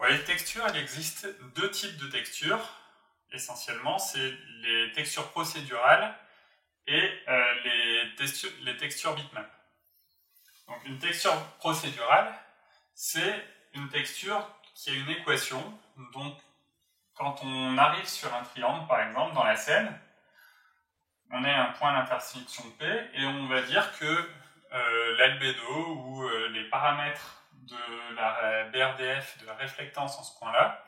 Pour les textures, il existe deux types de textures, essentiellement. C'est les textures procédurales et les textures bitmap. Donc une texture procédurale, c'est une texture qui a une équation. Donc quand on arrive sur un triangle, par exemple, dans la scène, on a un point d'intersection P et on va dire que l'albédo ou les paramètres de la BRDF, de la réflectance en ce point-là,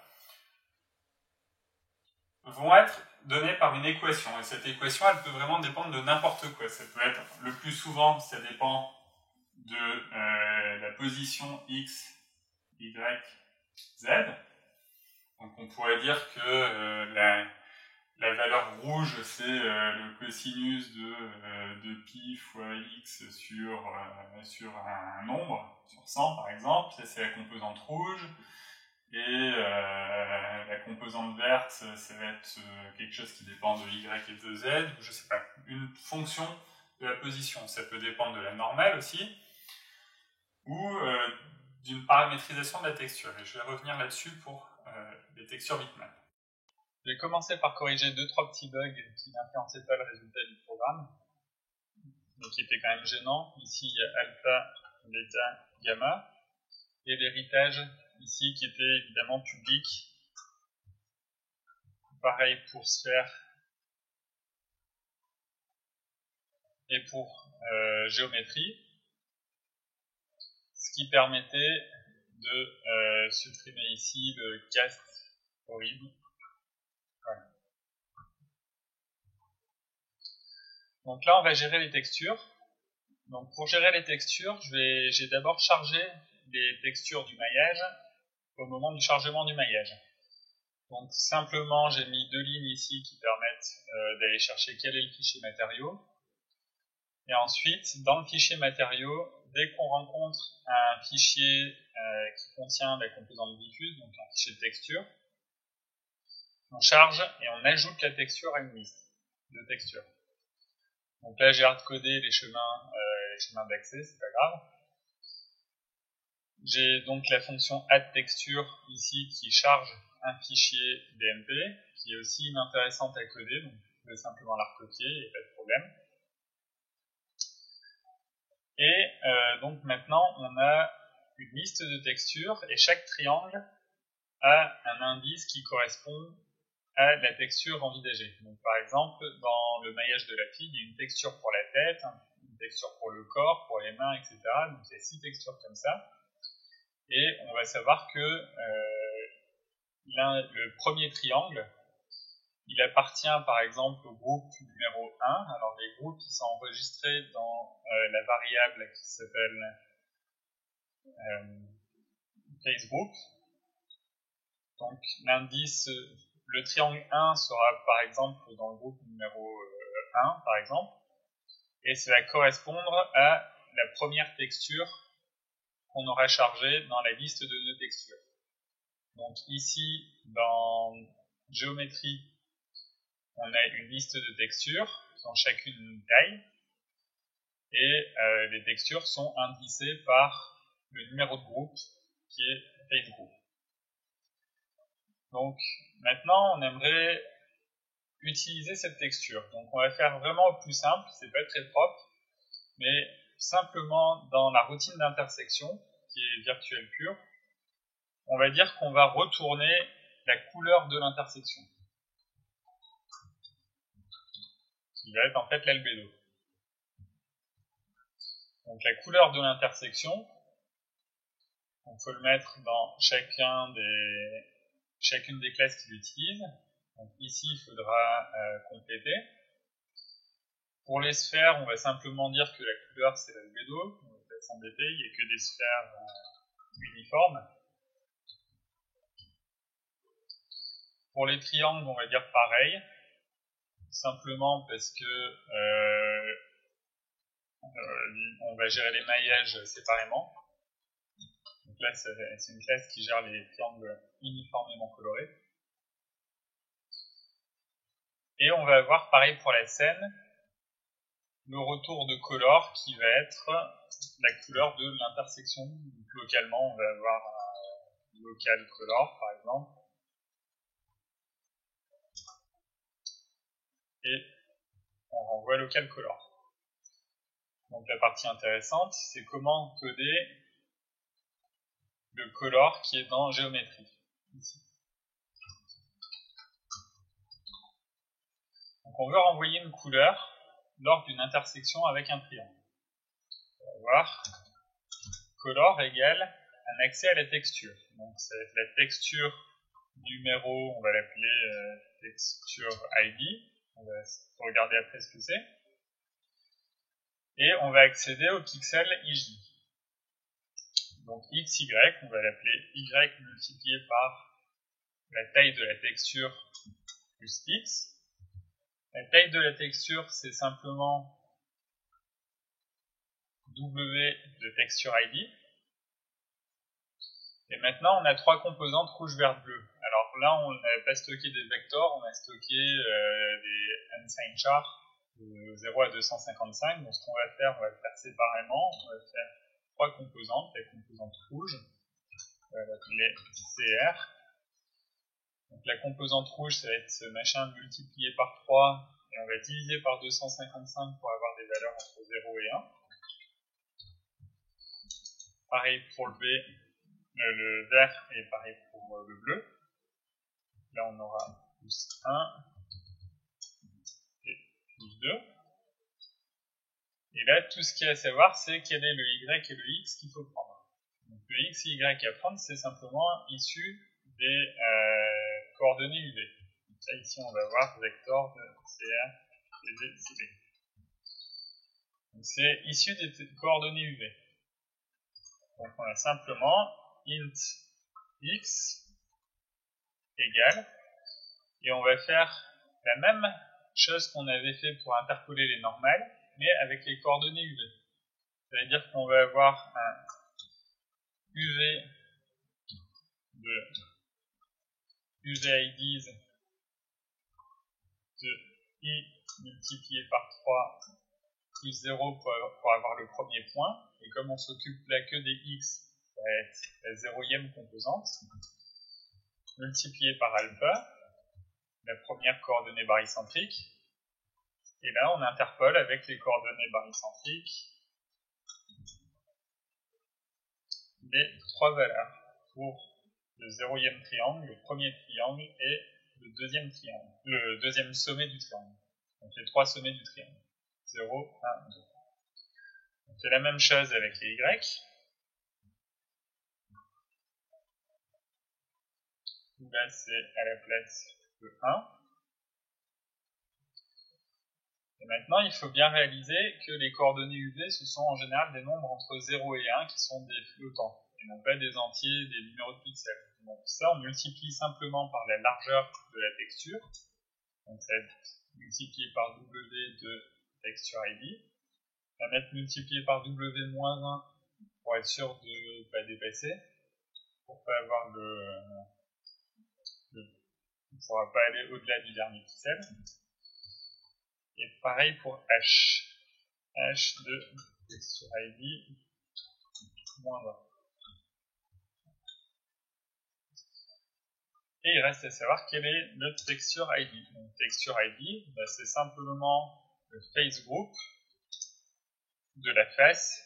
vont être donnés par une équation. Et cette équation, elle peut vraiment dépendre de n'importe quoi. Ça peut être, le plus souvent, ça dépend de la position X, Y, Z. Donc on pourrait dire que la valeur rouge, c'est le cosinus de pi fois x sur un nombre, sur 100 par exemple. Ça, c'est la composante rouge. Et la composante verte, ça va être quelque chose qui dépend de y et de z, ou je sais pas, une fonction de la position. Ça peut dépendre de la normale aussi, ou d'une paramétrisation de la texture. Et je vais revenir là-dessus pour les textures bitmap. Je vais commencer par corriger 2-3 petits bugs qui n'influençaient pas le résultat du programme, mais qui étaient quand même gênants. Ici, il y a alpha, bêta, gamma, et l'héritage ici qui était évidemment public. Pareil pour sphère et pour géométrie, ce qui permettait de supprimer ici le cast horrible. Voilà. Donc là, on va gérer les textures. Donc pour gérer les textures, j'ai d'abord chargé les textures du maillage au moment du chargement du maillage. Donc simplement, j'ai mis deux lignes ici qui permettent d'aller chercher quel est le fichier matériau. Et ensuite, dans le fichier matériau, dès qu'on rencontre un fichier qui contient la composante diffuse, donc un fichier de texture, on charge et on ajoute la texture à une liste de textures. Donc là, j'ai hardcodé les chemins d'accès, c'est pas grave. J'ai donc la fonction addTexture ici qui charge un fichier DMP, qui est aussi inintéressante à coder, donc vous pouvez simplement la recopier, il n'y a pas de problème. Et donc maintenant, on a une liste de textures, et chaque triangle a un indice qui correspond à la texture envisagée. Donc par exemple, dans le maillage de la fille, il y a une texture pour la tête, une texture pour le corps, pour les mains, etc. Donc il y a 6 textures comme ça. Et on va savoir que le premier triangle, il appartient par exemple au groupe numéro 1. Alors les groupes qui sont enregistrés dans la variable qui s'appelle Facebook. Donc l'indice, le triangle 1 sera par exemple dans le groupe numéro 1 par exemple. Et ça va correspondre à la première texture qu'on aura chargée dans la liste de nos textures. Donc ici, dans géométrie, on a une liste de textures qui ont chacune une taille, et les textures sont indicées par le numéro de groupe qui est Facebook. Donc maintenant, on aimerait utiliser cette texture. Donc on va faire vraiment au plus simple, c'est pas très propre, mais simplement dans la routine d'intersection, qui est virtuelle pure, on va dire qu'on va retourner la couleur de l'intersection, qui va être en fait l'albédo. Donc la couleur de l'intersection, on peut le mettre dans chacune des classes qui l'utilisent. Donc ici, il faudra compléter. Pour les sphères, on va simplement dire que la couleur c'est l'albédo, on va pas s'embêter, il n'y a que des sphères uniformes. Pour les triangles, on va dire pareil, simplement parce que on va gérer les maillages séparément. Donc là, c'est une classe qui gère les triangles uniformément colorés. Et on va avoir, pareil pour la scène, le retour de color qui va être la couleur de l'intersection. Donc localement, on va avoir local color par exemple. Et on renvoie local color. Donc la partie intéressante, c'est comment coder le color qui est dans géométrie. Ici. Donc on veut renvoyer une couleur lors d'une intersection avec un triangle. On va voir color égale un accès à la texture. Donc ça va être la texture numéro, on va l'appeler texture ID. On va regarder après ce que c'est. Et on va accéder au pixel IJ. Donc XY, on va l'appeler Y multiplié par la taille de la texture plus X. La taille de la texture, c'est simplement W de texture ID. Et maintenant, on a trois composantes rouge, vert, bleu. Alors là, on n'a pas stocké des vecteurs, on a stocké des unsigned chars de 0 à 255. Donc ce qu'on va faire, on va le faire séparément. On va faire trois composantes. La composante rouge, on va l'appeler CR. Donc la composante rouge, ça va être ce machin multiplié par 3, et on va diviser par 255 pour avoir des valeurs entre 0 et 1. Pareil pour le vert, et pareil pour le bleu. Là, on aura plus 1 et plus 2. Et là, tout ce qu'il y a à savoir, c'est quel est le Y et le X qu'il faut prendre. Donc le X et Y à prendre, c'est simplement issu des coordonnées UV. Donc là, ici, on va voir vecteur de CR et de CB. Donc c'est issu des coordonnées UV. Donc on a simplement int x égale, et on va faire la même chose qu'on avait fait pour interpoler les normales, mais avec les coordonnées UV. Ça veut dire qu'on va avoir un UV de UVIDs de i multiplié par 3 plus 0 pour avoir le premier point. Et comme on s'occupe là que des x, ça va être la zéroième composante, multiplié par alpha, la première coordonnée barycentrique. Et là, on interpole avec les coordonnées barycentriques les trois valeurs pour le zéroième triangle, le premier triangle et le deuxième triangle, le deuxième sommet du triangle. Donc les trois sommets du triangle. 0, 1, 2. On fait la même chose avec les y. Là, c'est à la place de 1. Et maintenant, il faut bien réaliser que les coordonnées UV, ce sont en général des nombres entre 0 et 1 qui sont des flottants, et non pas des entiers, des numéros de pixels. Donc ça, on multiplie simplement par la largeur de la texture. Donc ça va être multiplié par W de texture ID. On va mettre multiplié par W-1 pour être sûr de ne pas dépasser, pour ne pas avoir on ne pourra pas aller au-delà du dernier pixel. Et pareil pour H. H de texture ID moins 20. Et il reste à savoir quel est le texture ID. Donc texture ID, bah, c'est simplement le face group de la face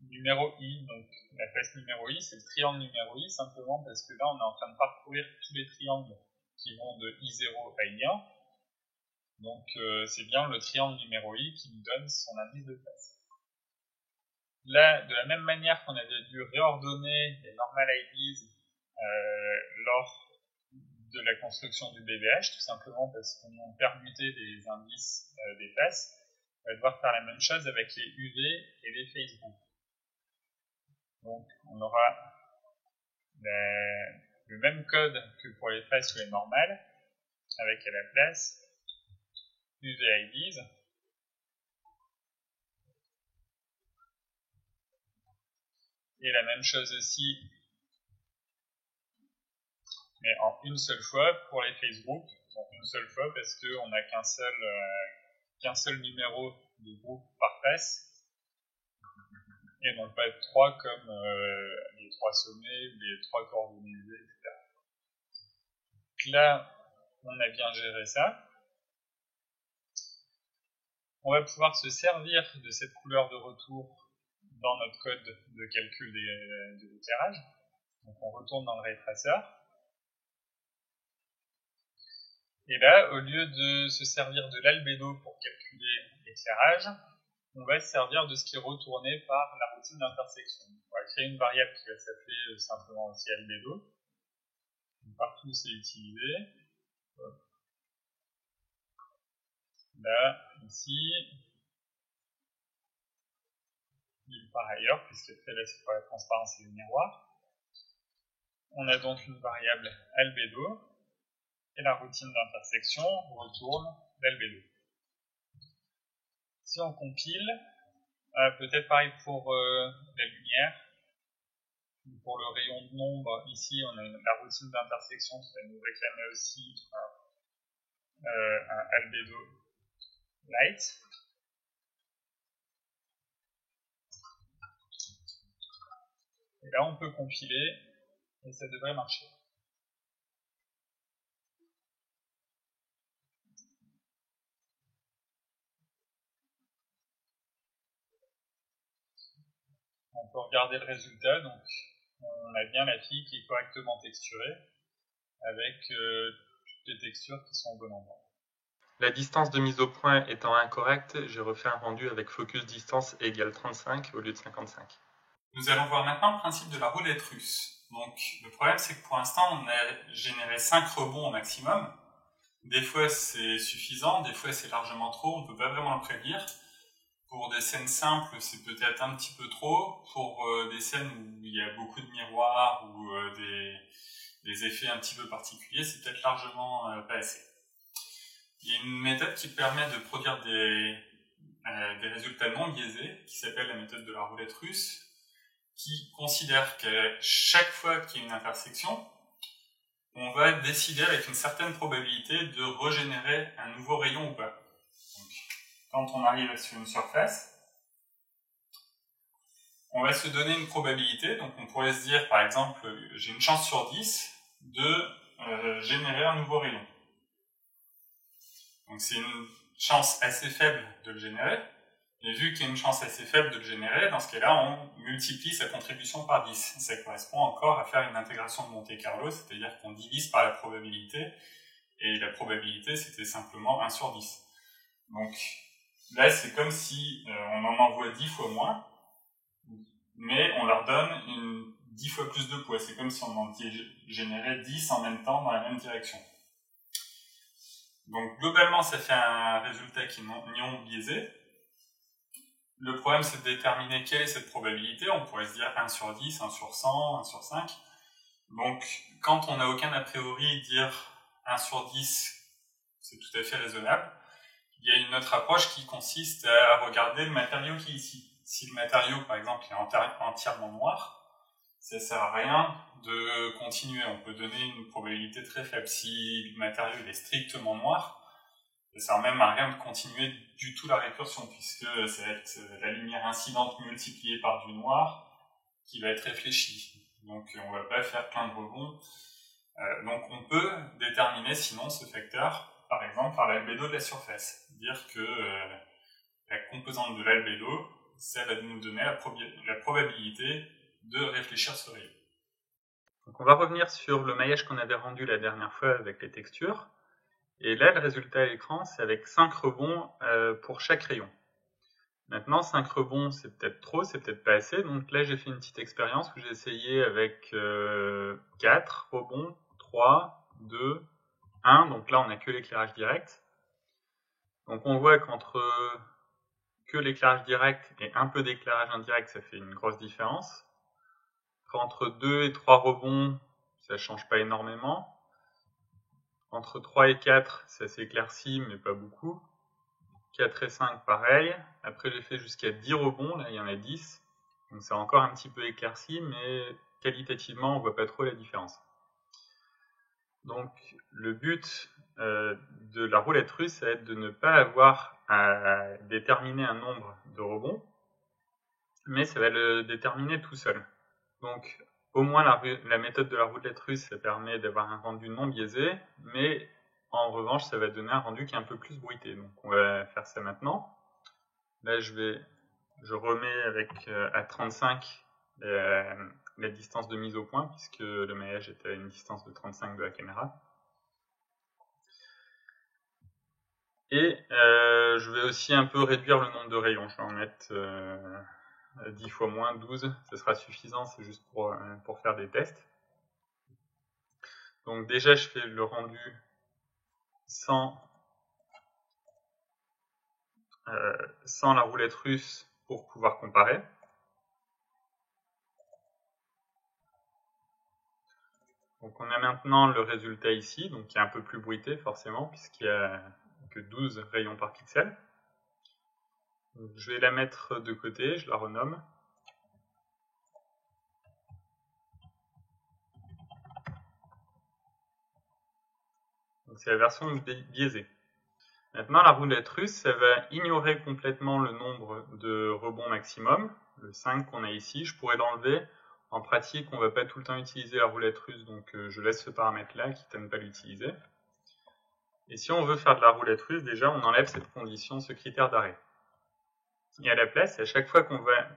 numéro I. Donc la face numéro I, c'est le triangle numéro I, simplement parce que là, on est en train de parcourir tous les triangles qui vont de I0 à I1. Donc c'est bien le triangle numéro I qui nous donne son indice de face. Là, de la même manière qu'on avait dû réordonner les normal IDs lors de la construction du BVH, tout simplement parce qu'on a permuté les indices des faces, on va devoir faire la même chose avec les UV et les face groups. Donc on aura le même code que pour les faces ou les normales, avec à la place UVIDs et la même chose aussi, mais en une seule fois pour les face groups. Donc une seule fois parce qu'on n'a qu'un seul numéro de groupe par face. et non pas 3 comme les 3 sommets ou les 3 coordonnées, etc. Donc là, on a bien géré ça. On va pouvoir se servir de cette couleur de retour dans notre code de calcul de l'éclairage. Donc on retourne dans le ray tracer. Et là, au lieu de se servir de l'albédo pour calculer l'éclairage, on va se servir de ce qui est retourné par la routine d'intersection. On va créer une variable qui va s'appeler simplement aussi albédo. Partout c'est utilisé. Là, ici, nulle part ailleurs, puisque là c'est pour la transparence et le miroir. On a donc une variable albédo, et la routine d'intersection retourne l'albédo. Si on compile, peut-être pareil pour la lumière, pour le rayon de nombre, ici on a la routine d'intersection qui va nous réclamer aussi un albédo light. Et là on peut compiler et ça devrait marcher. On peut regarder le résultat, donc on a bien la fille qui est correctement texturée avec toutes les textures qui sont au bon endroit. La distance de mise au point étant incorrecte, j'ai refait un rendu avec focus distance égale 35 au lieu de 55. Nous allons voir maintenant le principe de la roulette russe. Donc le problème c'est que pour l'instant on a généré 5 rebonds au maximum. Des fois c'est suffisant, des fois c'est largement trop, on ne peut pas vraiment le prédire. Pour des scènes simples, c'est peut-être un petit peu trop. Pour des scènes où il y a beaucoup de miroirs ou des effets un petit peu particuliers, c'est peut-être largement pas assez. Il y a une méthode qui permet de produire des résultats non biaisés, qui s'appelle la méthode de la roulette russe, qui considère que chaque fois qu'il y a une intersection, on va décider avec une certaine probabilité de régénérer un nouveau rayon ou pas. Donc, quand on arrive sur une surface, on va se donner une probabilité, donc on pourrait se dire par exemple, j'ai une chance sur 10 de générer un nouveau rayon. Donc c'est une chance assez faible de le générer, et vu qu'il y a une chance assez faible de le générer, dans ce cas-là, on multiplie sa contribution par 10. Ça correspond encore à faire une intégration de Monte-Carlo, c'est-à-dire qu'on divise par la probabilité, et la probabilité c'était simplement 1 sur 10. Donc là c'est comme si on en envoie 10 fois moins, mais on leur donne 10 fois plus de poids. C'est comme si on en générait 10 en même temps dans la même direction. Donc globalement, ça fait un résultat qui est non biaisé. Le problème, c'est de déterminer quelle est cette probabilité. On pourrait se dire 1 sur 10, 1 sur 100, 1 sur 5. Donc quand on n'a aucun a priori, dire 1 sur 10, c'est tout à fait raisonnable. Il y a une autre approche qui consiste à regarder le matériau qui est ici. Si le matériau, par exemple, est entièrement noir, ça ne sert à rien de continuer. On peut donner une probabilité très faible. Si le matériau est strictement noir, ça ne sert même à rien de continuer du tout la récursion, puisque ça va être la lumière incidente multipliée par du noir qui va être réfléchie. Donc on ne va pas faire plein de rebonds. Donc on peut déterminer sinon ce facteur, par exemple, par l'albédo de la surface. Dire que la composante de l'albédo, ça va nous donner la probabilité de réfléchir ce rayon. Donc on va revenir sur le maillage qu'on avait rendu la dernière fois avec les textures. Et là, le résultat à l'écran, c'est avec 5 rebonds pour chaque rayon. Maintenant, 5 rebonds, c'est peut-être trop, c'est peut-être pas assez. Donc là, j'ai fait une petite expérience où j'ai essayé avec 4 rebonds, 3, 2, 1. Donc là, on n'a que l'éclairage direct. Donc on voit qu'entre que l'éclairage direct et un peu d'éclairage indirect, ça fait une grosse différence. Entre 2 et 3 rebonds, ça ne change pas énormément. Entre 3 et 4, ça s'éclaircit, mais pas beaucoup. 4 et 5, pareil. Après, j'ai fait jusqu'à 10 rebonds, là, il y en a 10. Donc, ça a encore un petit peu éclairci, mais qualitativement, on ne voit pas trop la différence. Donc, le but de la roulette russe, ça va être de ne pas avoir à déterminer un nombre de rebonds, mais ça va le déterminer tout seul. Donc, au moins, la méthode de la roulette russe, ça permet d'avoir un rendu non biaisé, mais en revanche, ça va donner un rendu qui est un peu plus bruité. Donc, on va faire ça maintenant. Là, je remets avec à 35 la distance de mise au point, puisque le maillage est à une distance de 35 de la caméra. Et je vais aussi un peu réduire le nombre de rayons. Je vais en mettre 10 fois moins, 12. Ce sera suffisant, c'est juste pour faire des tests. Donc déjà, je fais le rendu sans la roulette russe pour pouvoir comparer. Donc on a maintenant le résultat ici, donc qui est un peu plus bruité forcément, puisqu'il n'y a que 12 rayons par pixel. Donc, je vais la mettre de côté, je la renomme. Donc c'est la version biaisée. Maintenant, la roulette russe, ça va ignorer complètement le nombre de rebonds maximum, le 5 qu'on a ici. Je pourrais l'enlever. En pratique, on ne va pas tout le temps utiliser la roulette russe, donc je laisse ce paramètre-là, quitte à ne pas l'utiliser. Et si on veut faire de la roulette russe, déjà, on enlève cette condition, ce critère d'arrêt. Et à la place, à chaque fois qu'on va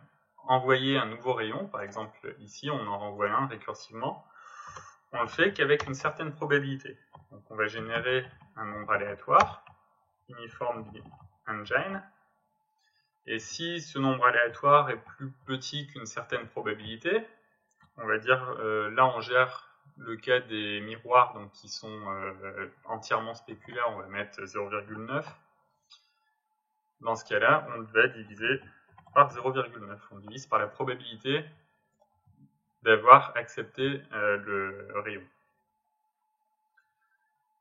envoyer un nouveau rayon, par exemple ici, on en renvoie un récursivement, on le fait qu'avec une certaine probabilité. Donc on va générer un nombre aléatoire, uniforme engine, et si ce nombre aléatoire est plus petit qu'une certaine probabilité, on va dire, là on gère le cas des miroirs donc, qui sont entièrement spéculaires, on va mettre 0,9. Dans ce cas-là, on va diviser par 0,9. On divise par la probabilité d'avoir accepté le rayon.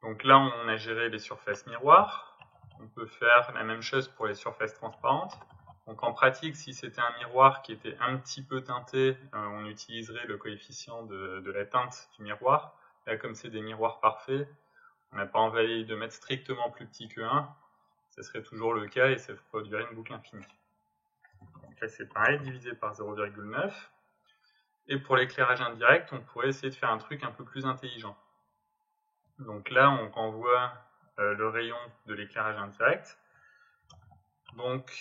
Donc là, on a géré les surfaces miroirs. On peut faire la même chose pour les surfaces transparentes. Donc en pratique, si c'était un miroir qui était un petit peu teinté, on utiliserait le coefficient de la teinte du miroir. Là, comme c'est des miroirs parfaits, on n'a pas envie de mettre strictement plus petit que 1. Ce serait toujours le cas et ça produirait une boucle infinie. Donc là, c'est pareil, divisé par 0,9. Et pour l'éclairage indirect, on pourrait essayer de faire un truc un peu plus intelligent. Donc là, on renvoie le rayon de l'éclairage indirect. Donc,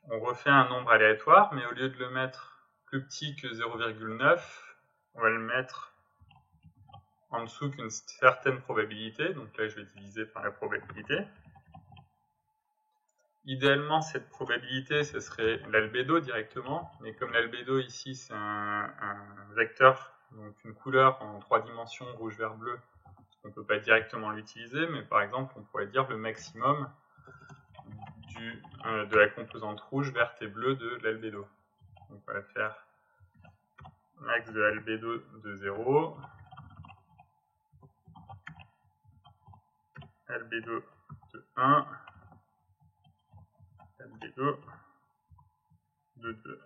on refait un nombre aléatoire, mais au lieu de le mettre plus petit que 0,9, on va le mettre en dessous qu'une certaine probabilité. Donc là, je vais diviser par la probabilité. Idéalement, cette probabilité, ce serait l'albédo directement, mais comme l'albédo ici, c'est un vecteur, donc une couleur en 3 dimensions, rouge, vert, bleu, on ne peut pas directement l'utiliser, mais par exemple, on pourrait dire le maximum de la composante rouge, verte et bleue de l'albédo. Donc on va faire max de l'albédo de 0, albédo de 1, albédo de 2.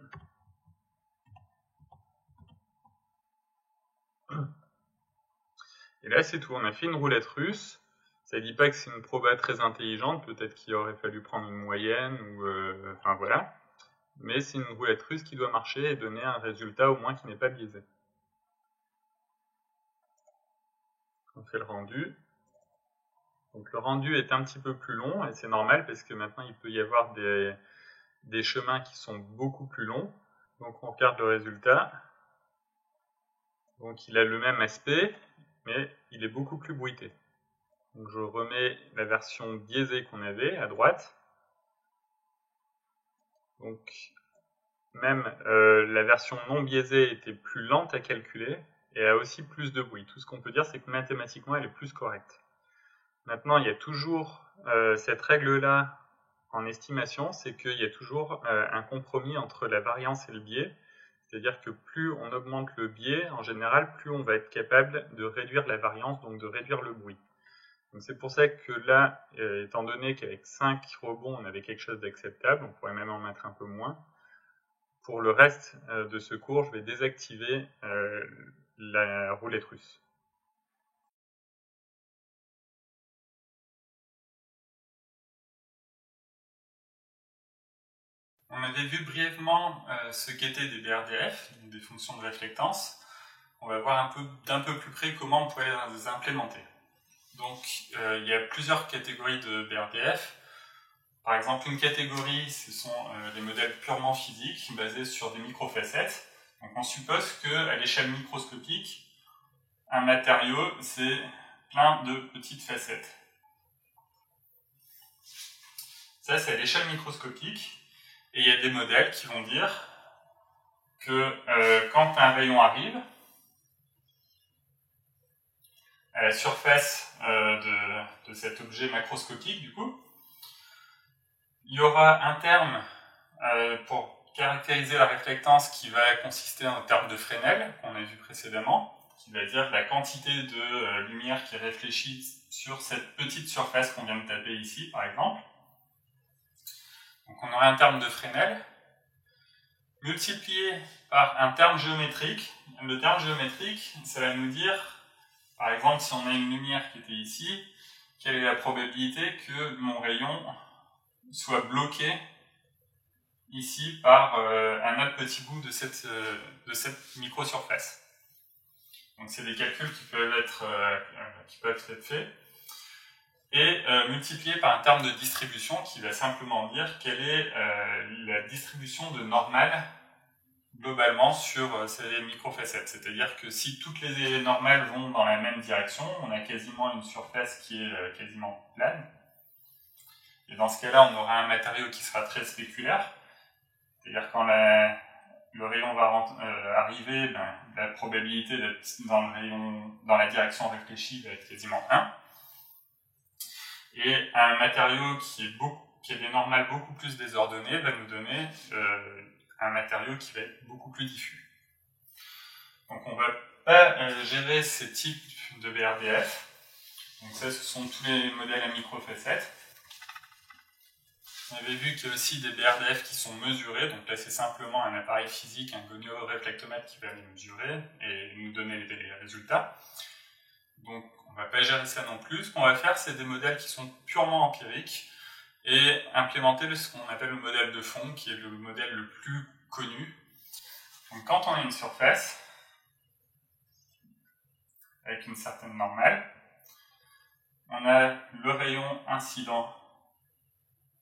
Et là, c'est tout. On a fait une roulette russe. Ça ne dit pas que c'est une proba très intelligente. Peut-être qu'il aurait fallu prendre une moyenne, ou enfin voilà. Mais c'est une roulette russe qui doit marcher et donner un résultat au moins qui n'est pas biaisé. On fait le rendu. Donc le rendu est un petit peu plus long et c'est normal parce que maintenant il peut y avoir des chemins qui sont beaucoup plus longs. Donc on regarde le résultat. Donc il a le même aspect, mais il est beaucoup plus bruité. Donc je remets la version biaisée qu'on avait à droite. Donc même la version non biaisée était plus lente à calculer et a aussi plus de bruit. Tout ce qu'on peut dire, c'est que mathématiquement, elle est plus correcte. Maintenant, il y a toujours cette règle-là en estimation, c'est qu'il y a toujours un compromis entre la variance et le biais. C'est-à-dire que plus on augmente le biais, en général, plus on va être capable de réduire la variance, donc de réduire le bruit. Donc c'est pour ça que là, étant donné qu'avec 5 rebonds, on avait quelque chose d'acceptable, on pourrait même en mettre un peu moins. Pour le reste de ce cours, je vais désactiver la roulette russe. On avait vu brièvement ce qu'étaient des BRDF, donc des fonctions de réflectance. On va voir d'un peu plus près comment on pourrait les implémenter. Donc, il y a plusieurs catégories de BRDF. Par exemple, une catégorie, ce sont les modèles purement physiques, basés sur des microfacettes. Donc, on suppose qu'à l'échelle microscopique, un matériau, c'est plein de petites facettes. Ça, c'est à l'échelle microscopique. Et il y a des modèles qui vont dire que quand un rayon arrive, à la surface de cet objet macroscopique, du coup, il y aura un terme pour caractériser la réflectance qui va consister en terme de Fresnel, qu'on a vu précédemment, qui va dire la quantité de lumière qui réfléchit sur cette petite surface qu'on vient de taper ici, par exemple. Donc on aura un terme de Fresnel, multiplié par un terme géométrique. Le terme géométrique, ça va nous dire, par exemple, si on a une lumière qui était ici, quelle est la probabilité que mon rayon soit bloqué ici par un autre petit bout de cette microsurface. Donc c'est des calculs qui peuvent être faits. Et multiplié par un terme de distribution qui va simplement dire quelle est la distribution de normale globalement sur ces microfacettes. C'est-à-dire que si toutes les normales vont dans la même direction, on a quasiment une surface qui est quasiment plane. Et dans ce cas-là, on aura un matériau qui sera très spéculaire. C'est-à-dire quand le rayon va arriver, la probabilité d'être dans la direction réfléchie va être quasiment 1. Et un matériau qui a des normales beaucoup plus désordonnées va nous donner un matériau qui va être beaucoup plus diffus. Donc on ne va pas gérer ces types de BRDF. Donc ça, ce sont tous les modèles à microfacettes. On avait vu qu'il y a aussi des BRDF qui sont mesurés. Donc là, c'est simplement un appareil physique, un gonioréflectomètre qui va les mesurer et nous donner les résultats. Donc on ne va pas gérer ça non plus. Ce qu'on va faire, c'est des modèles qui sont purement empiriques et implémenter ce qu'on appelle le modèle de fond, qui est le modèle le plus connu. Donc quand on a une surface avec une certaine normale, on a le rayon incident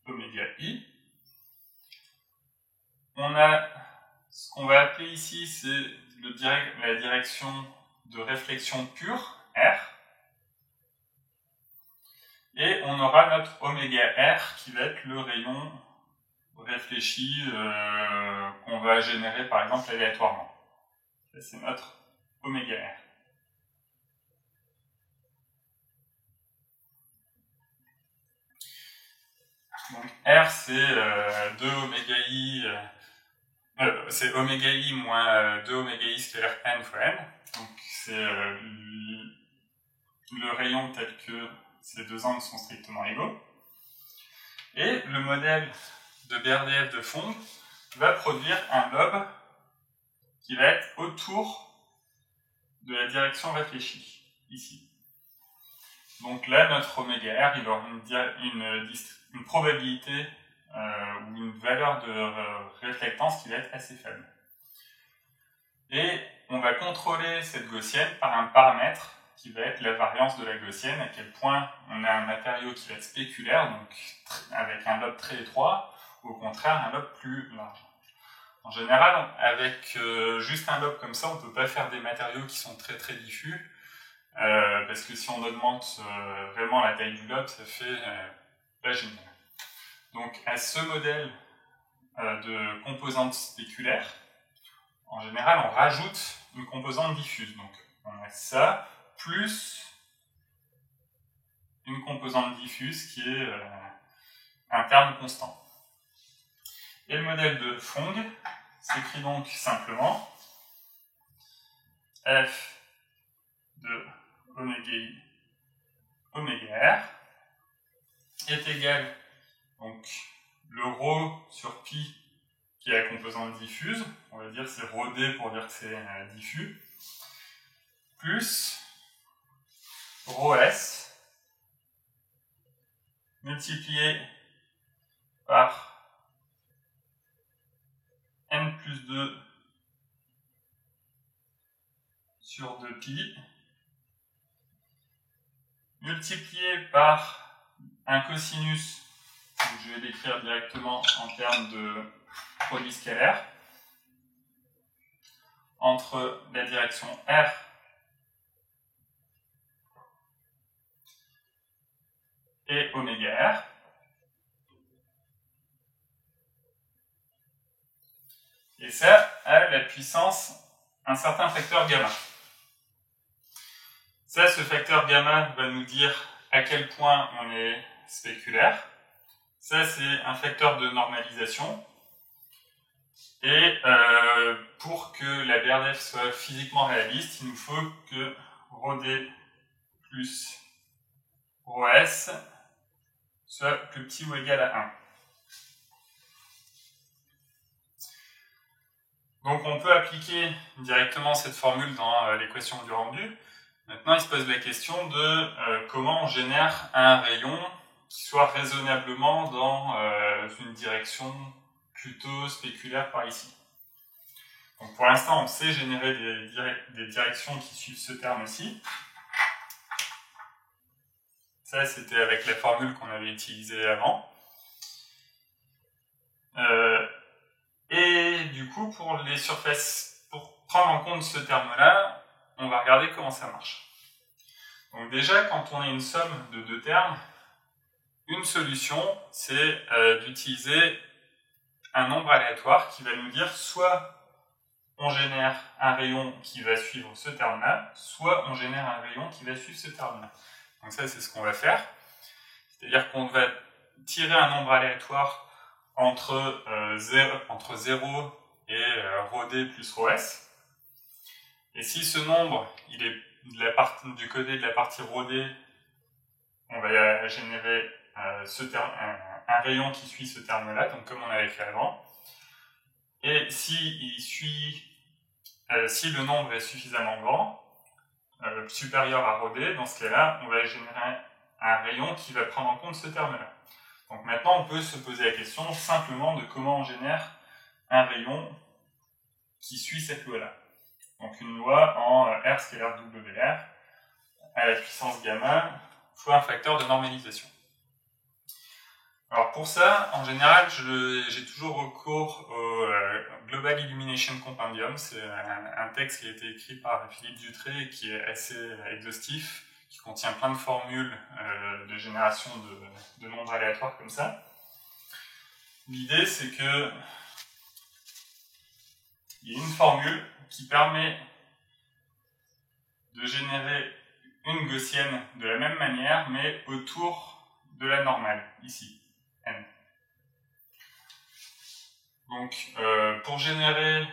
oméga i. On a ce qu'on va appeler ici, c'est la direction de réflexion pure, R. Et on aura notre oméga R qui va être le rayon réfléchi qu'on va générer par exemple aléatoirement. Ça, c'est notre oméga R. Donc R, c'est 2 oméga i, c'est oméga i moins 2 oméga i scalaire n fois n. Donc c'est le rayon tel que ces deux angles sont strictement égaux. Et le modèle de BRDF de fond va produire un lobe qui va être autour de la direction réfléchie, ici. Donc là, notre oméga R, il aura une probabilité ou une valeur de réflectance qui va être assez faible. Et on va contrôler cette gaussienne par un paramètre qui va être la variance de la gaussienne, à quel point on a un matériau qui va être spéculaire, donc avec un lobe très étroit, ou au contraire un lobe plus large. En général, avec juste un lobe comme ça, on ne peut pas faire des matériaux qui sont très très diffus, parce que si on augmente vraiment la taille du lobe, ça fait pas génial. Donc à ce modèle de composante spéculaire, en général, on rajoute une composante diffuse. Donc on a ça, plus une composante diffuse qui est un terme constant. Et le modèle de Phong s'écrit donc simplement f de oméga i oméga r est égal, donc le ρ sur pi qui est la composante diffuse, on va dire c'est ρd pour dire que c'est diffus, plus ρs multiplié par n plus 2 sur 2pi multiplié par un cosinus, que je vais décrire directement en termes de produit scalaire, entre la direction R et oméga R. Et ça a la puissance un certain facteur gamma. Ça, ce facteur gamma va nous dire à quel point on est spéculaire. Ça, c'est un facteur de normalisation. Et pour que la BRDF soit physiquement réaliste, il nous faut que ρd plus ρs soit plus petit ou égal à 1. Donc on peut appliquer directement cette formule dans l'équation du rendu. Maintenant, il se pose la question de comment on génère un rayon qui soit raisonnablement dans une direction plutôt spéculaire par ici. Donc pour l'instant, on sait générer des directions qui suivent ce terme-ci. Ça, c'était avec la formule qu'on avait utilisée avant. Et du coup, pour les surfaces, pour prendre en compte ce terme-là, on va regarder comment ça marche. Donc déjà, quand on a une somme de deux termes, une solution, c'est d'utiliser un nombre aléatoire qui va nous dire soit on génère un rayon qui va suivre ce terme-là, soit on génère un rayon qui va suivre ce terme-là. Donc ça, c'est ce qu'on va faire. C'est-à-dire qu'on va tirer un nombre aléatoire entre 0 et ρd plus ρs. Et si ce nombre, il est du côté de la partie ρd, on va générer un rayon qui suit ce terme-là, donc comme on avait fait avant. Et si le nombre est suffisamment grand, supérieur à ρd, dans ce cas-là, on va générer un rayon qui va prendre en compte ce terme-là. Donc maintenant, on peut se poser la question simplement de comment on génère un rayon qui suit cette loi-là. Donc une loi en R scalaire WR à la puissance gamma fois un facteur de normalisation. Alors pour ça, en général, j'ai toujours recours au Global Illumination Compendium. C'est un texte qui a été écrit par Philippe Dutré et qui est assez exhaustif, qui contient plein de formules de génération de nombres aléatoires comme ça. L'idée, c'est que il y a une formule qui permet de générer une gaussienne de la même manière, mais autour de la normale, ici, n. Donc, pour générer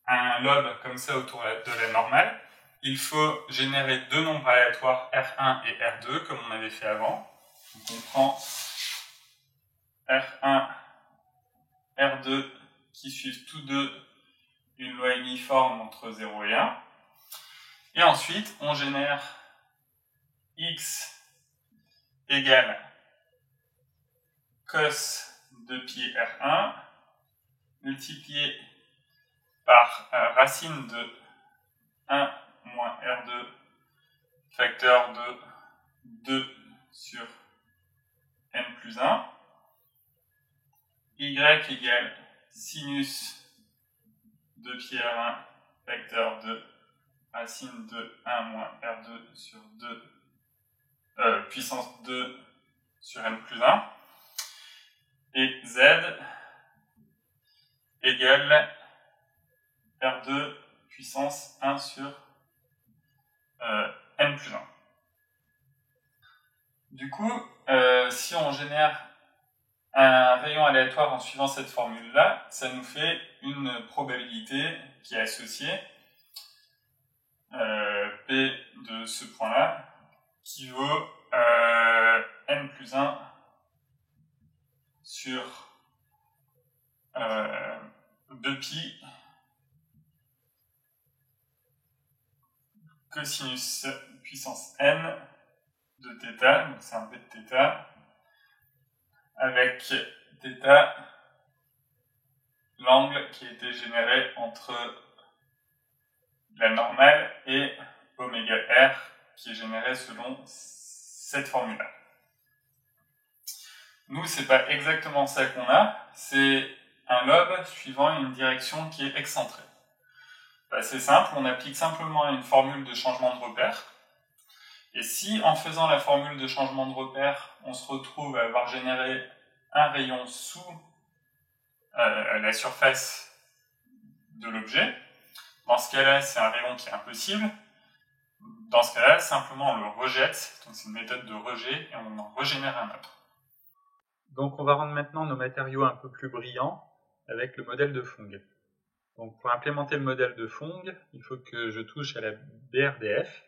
un lobe comme ça autour de la normale, il faut générer deux nombres aléatoires R1 et R2, comme on avait fait avant. Donc on prend R1, R2, qui suivent tous deux une loi uniforme entre 0 et 1. Et ensuite, on génère x égale cos de pi R1 multiplié par racine de 1 moins R2 facteur de 2 sur n plus 1. Y égale sinus de pi R1 facteur de racine de 1 moins R2 sur 2 puissance 2 sur n plus 1. Et Z égale R2 puissance 1 sur n plus 1. Du coup, si on génère un rayon aléatoire en suivant cette formule-là, ça nous fait une probabilité qui est associée, P de ce point-là, qui vaut n plus 1 sur 2pi cosinus puissance n de θ, donc c'est un p de θ, avec θ l'angle qui a été généré entre la normale et oméga R qui est généré selon cette formule-là. Nous, c'est pas exactement ça qu'on a, c'est un lobe suivant une direction qui est excentrée. C'est simple, on applique simplement une formule de changement de repère. Et si, en faisant la formule de changement de repère, on se retrouve à avoir généré un rayon sous la surface de l'objet, dans ce cas-là, c'est un rayon qui est impossible. Dans ce cas-là, simplement on le rejette, donc c'est une méthode de rejet, et on en régénère un autre. Donc on va rendre maintenant nos matériaux un peu plus brillants avec le modèle de Fung. Donc pour implémenter le modèle de Fung, il faut que je touche à la BRDF.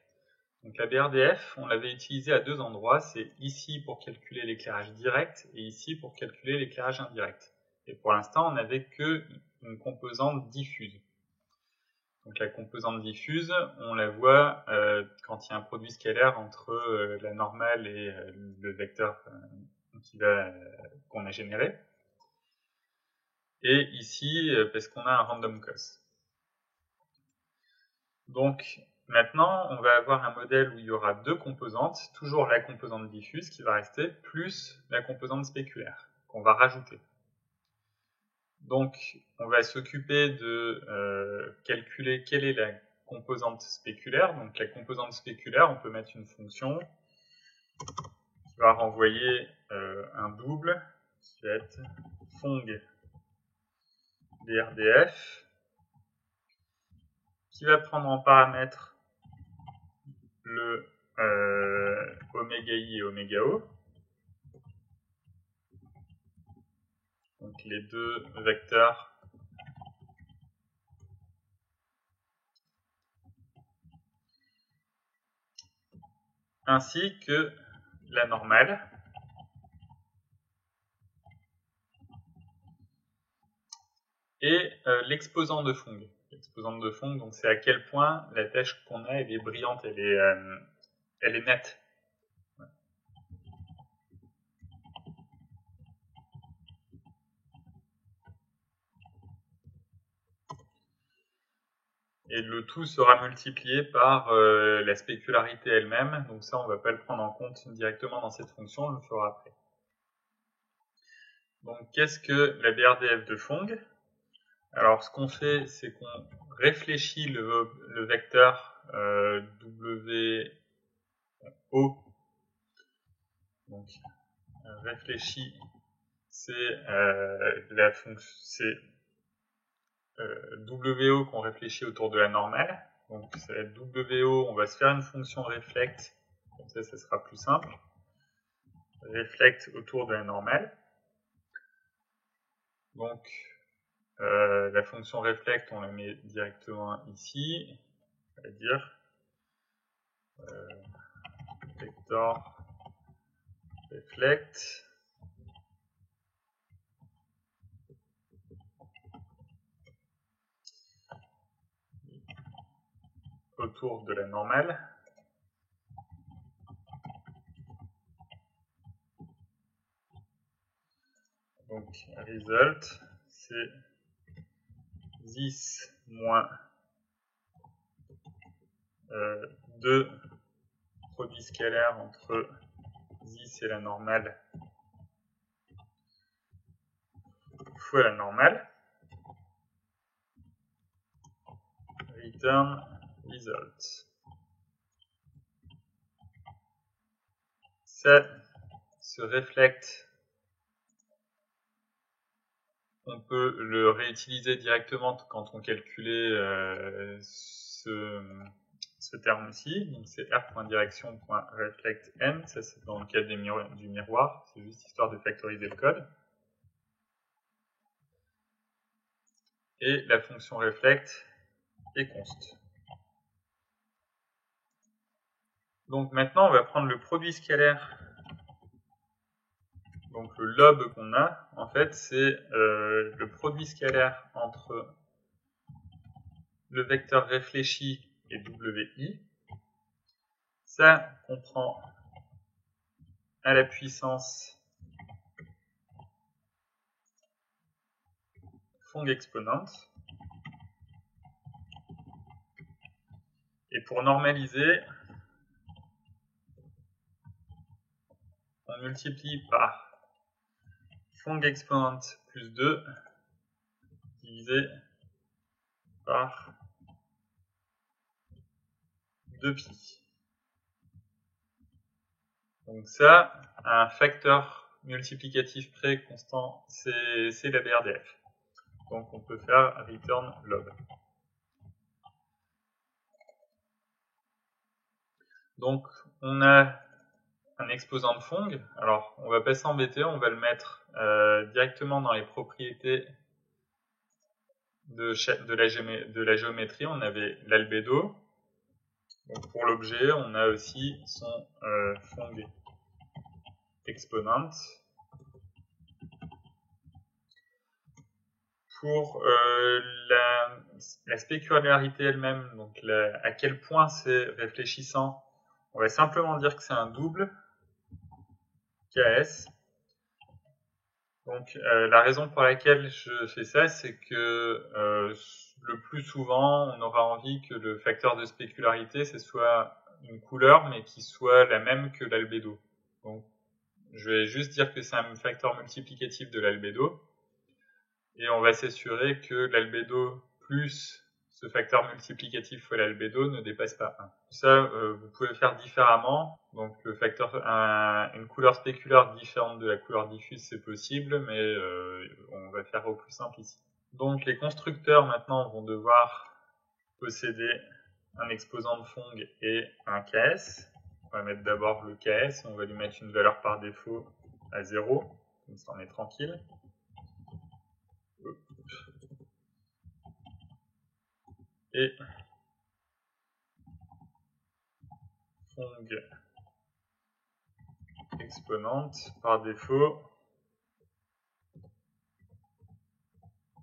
Donc la BRDF, on l'avait utilisée à deux endroits, c'est ici pour calculer l'éclairage direct et ici pour calculer l'éclairage indirect. Et pour l'instant, on n'avait qu'une composante diffuse. Donc la composante diffuse, on la voit quand il y a un produit scalaire entre la normale et le vecteur qu'on a généré. Et ici, parce qu'on a un random cos. Donc maintenant, on va avoir un modèle où il y aura deux composantes, toujours la composante diffuse qui va rester, plus la composante spéculaire, qu'on va rajouter. Donc on va s'occuper de calculer quelle est la composante spéculaire. Donc la composante spéculaire, on peut mettre une fonction qui va renvoyer un double, qui va être Fung BRDF, qui va prendre en paramètre le oméga i et oméga o, donc les deux vecteurs ainsi que la normale et l'exposant de Fung. L'exposant de Fung, donc c'est à quel point la tâche qu'on a elle est brillante, elle est nette. Et le tout sera multiplié par la spécularité elle-même, donc ça on ne va pas le prendre en compte directement dans cette fonction, on le fera après. Donc qu'est-ce que la BRDF de Fung? Alors ce qu'on fait, c'est qu'on réfléchit le vecteur WO, donc réfléchit, c'est la fonction, c'est WO qu'on réfléchit autour de la normale. Donc ça va être WO, on va se faire une fonction reflect, comme ça sera plus simple. Reflect autour de la normale. Donc la fonction reflect, on la met directement ici, on va dire vector reflect autour de la normale. Donc result, c'est this moins 2 produits scalaires entre this et la normale fois la normale. Return result. Ça se reflète. On peut le réutiliser directement quand on calculait ce terme-ci. Donc c'est r.direction.reflectn. Ça c'est dans le cadre du miroir. C'est juste histoire de factoriser le code. Et la fonction reflect est const. Donc maintenant on va prendre le produit scalaire. Donc le lobe qu'on a, en fait, c'est le produit scalaire entre le vecteur réfléchi et WI. Ça comprend à la puissance Fong exponent. Et pour normaliser, on multiplie par Fong exponent plus 2 divisé par 2pi. Donc ça, un facteur multiplicatif près constant, c'est la BRDF. Donc on peut faire return log. Donc on a un exposant de Fong. Alors on va pas s'embêter, on va le mettre directement dans les propriétés de la géométrie. On avait l'albédo. Donc pour l'objet, on a aussi son Fong exponent. Pour la spécularité elle-même, donc à quel point c'est réfléchissant, on va simplement dire que c'est un double KS. Donc la raison pour laquelle je fais ça, c'est que le plus souvent, on aura envie que le facteur de spécularité, ce soit une couleur, mais qui soit la même que l'albédo. Donc je vais juste dire que c'est un facteur multiplicatif de l'albédo. Et on va s'assurer que l'albédo plus ce facteur multiplicatif fois l'albédo ne dépasse pas 1. Ça, vous pouvez faire différemment. Donc le facteur, une couleur spéculaire différente de la couleur diffuse, c'est possible, mais on va faire au plus simple ici. Donc les constructeurs maintenant vont devoir posséder un exposant de Fong et un KS. On va mettre d'abord le KS, on va lui mettre une valeur par défaut à 0, comme ça on est tranquille. Et Fong exponent par défaut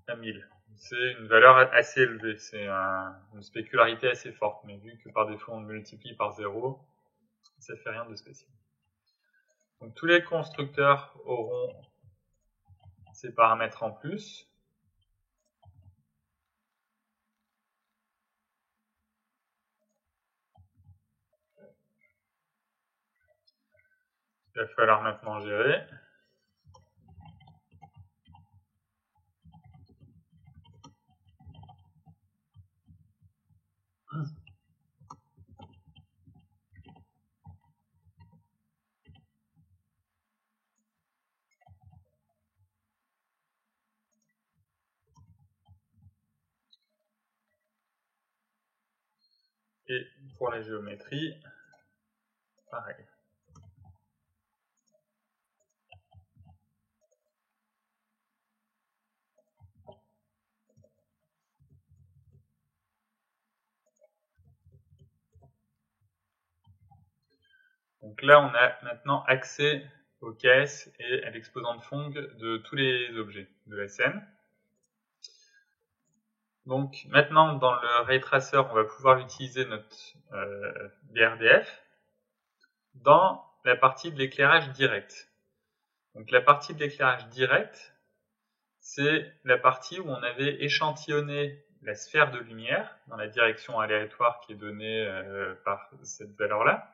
à 1000. C'est une valeur assez élevée, c'est une spécularité assez forte, mais vu que par défaut on le multiplie par 0, ça fait rien de spécial. Donc tous les constructeurs auront ces paramètres en plus. Il va falloir maintenant gérer. Et pour la géométrie, pareil. Donc là, on a maintenant accès au KS et à l'exposant de Fong de tous les objets de la scène. Donc maintenant, dans le ray tracer, on va pouvoir utiliser notre BRDF dans la partie de l'éclairage direct. Donc la partie de l'éclairage direct, c'est la partie où on avait échantillonné la sphère de lumière dans la direction aléatoire qui est donnée par cette valeur-là.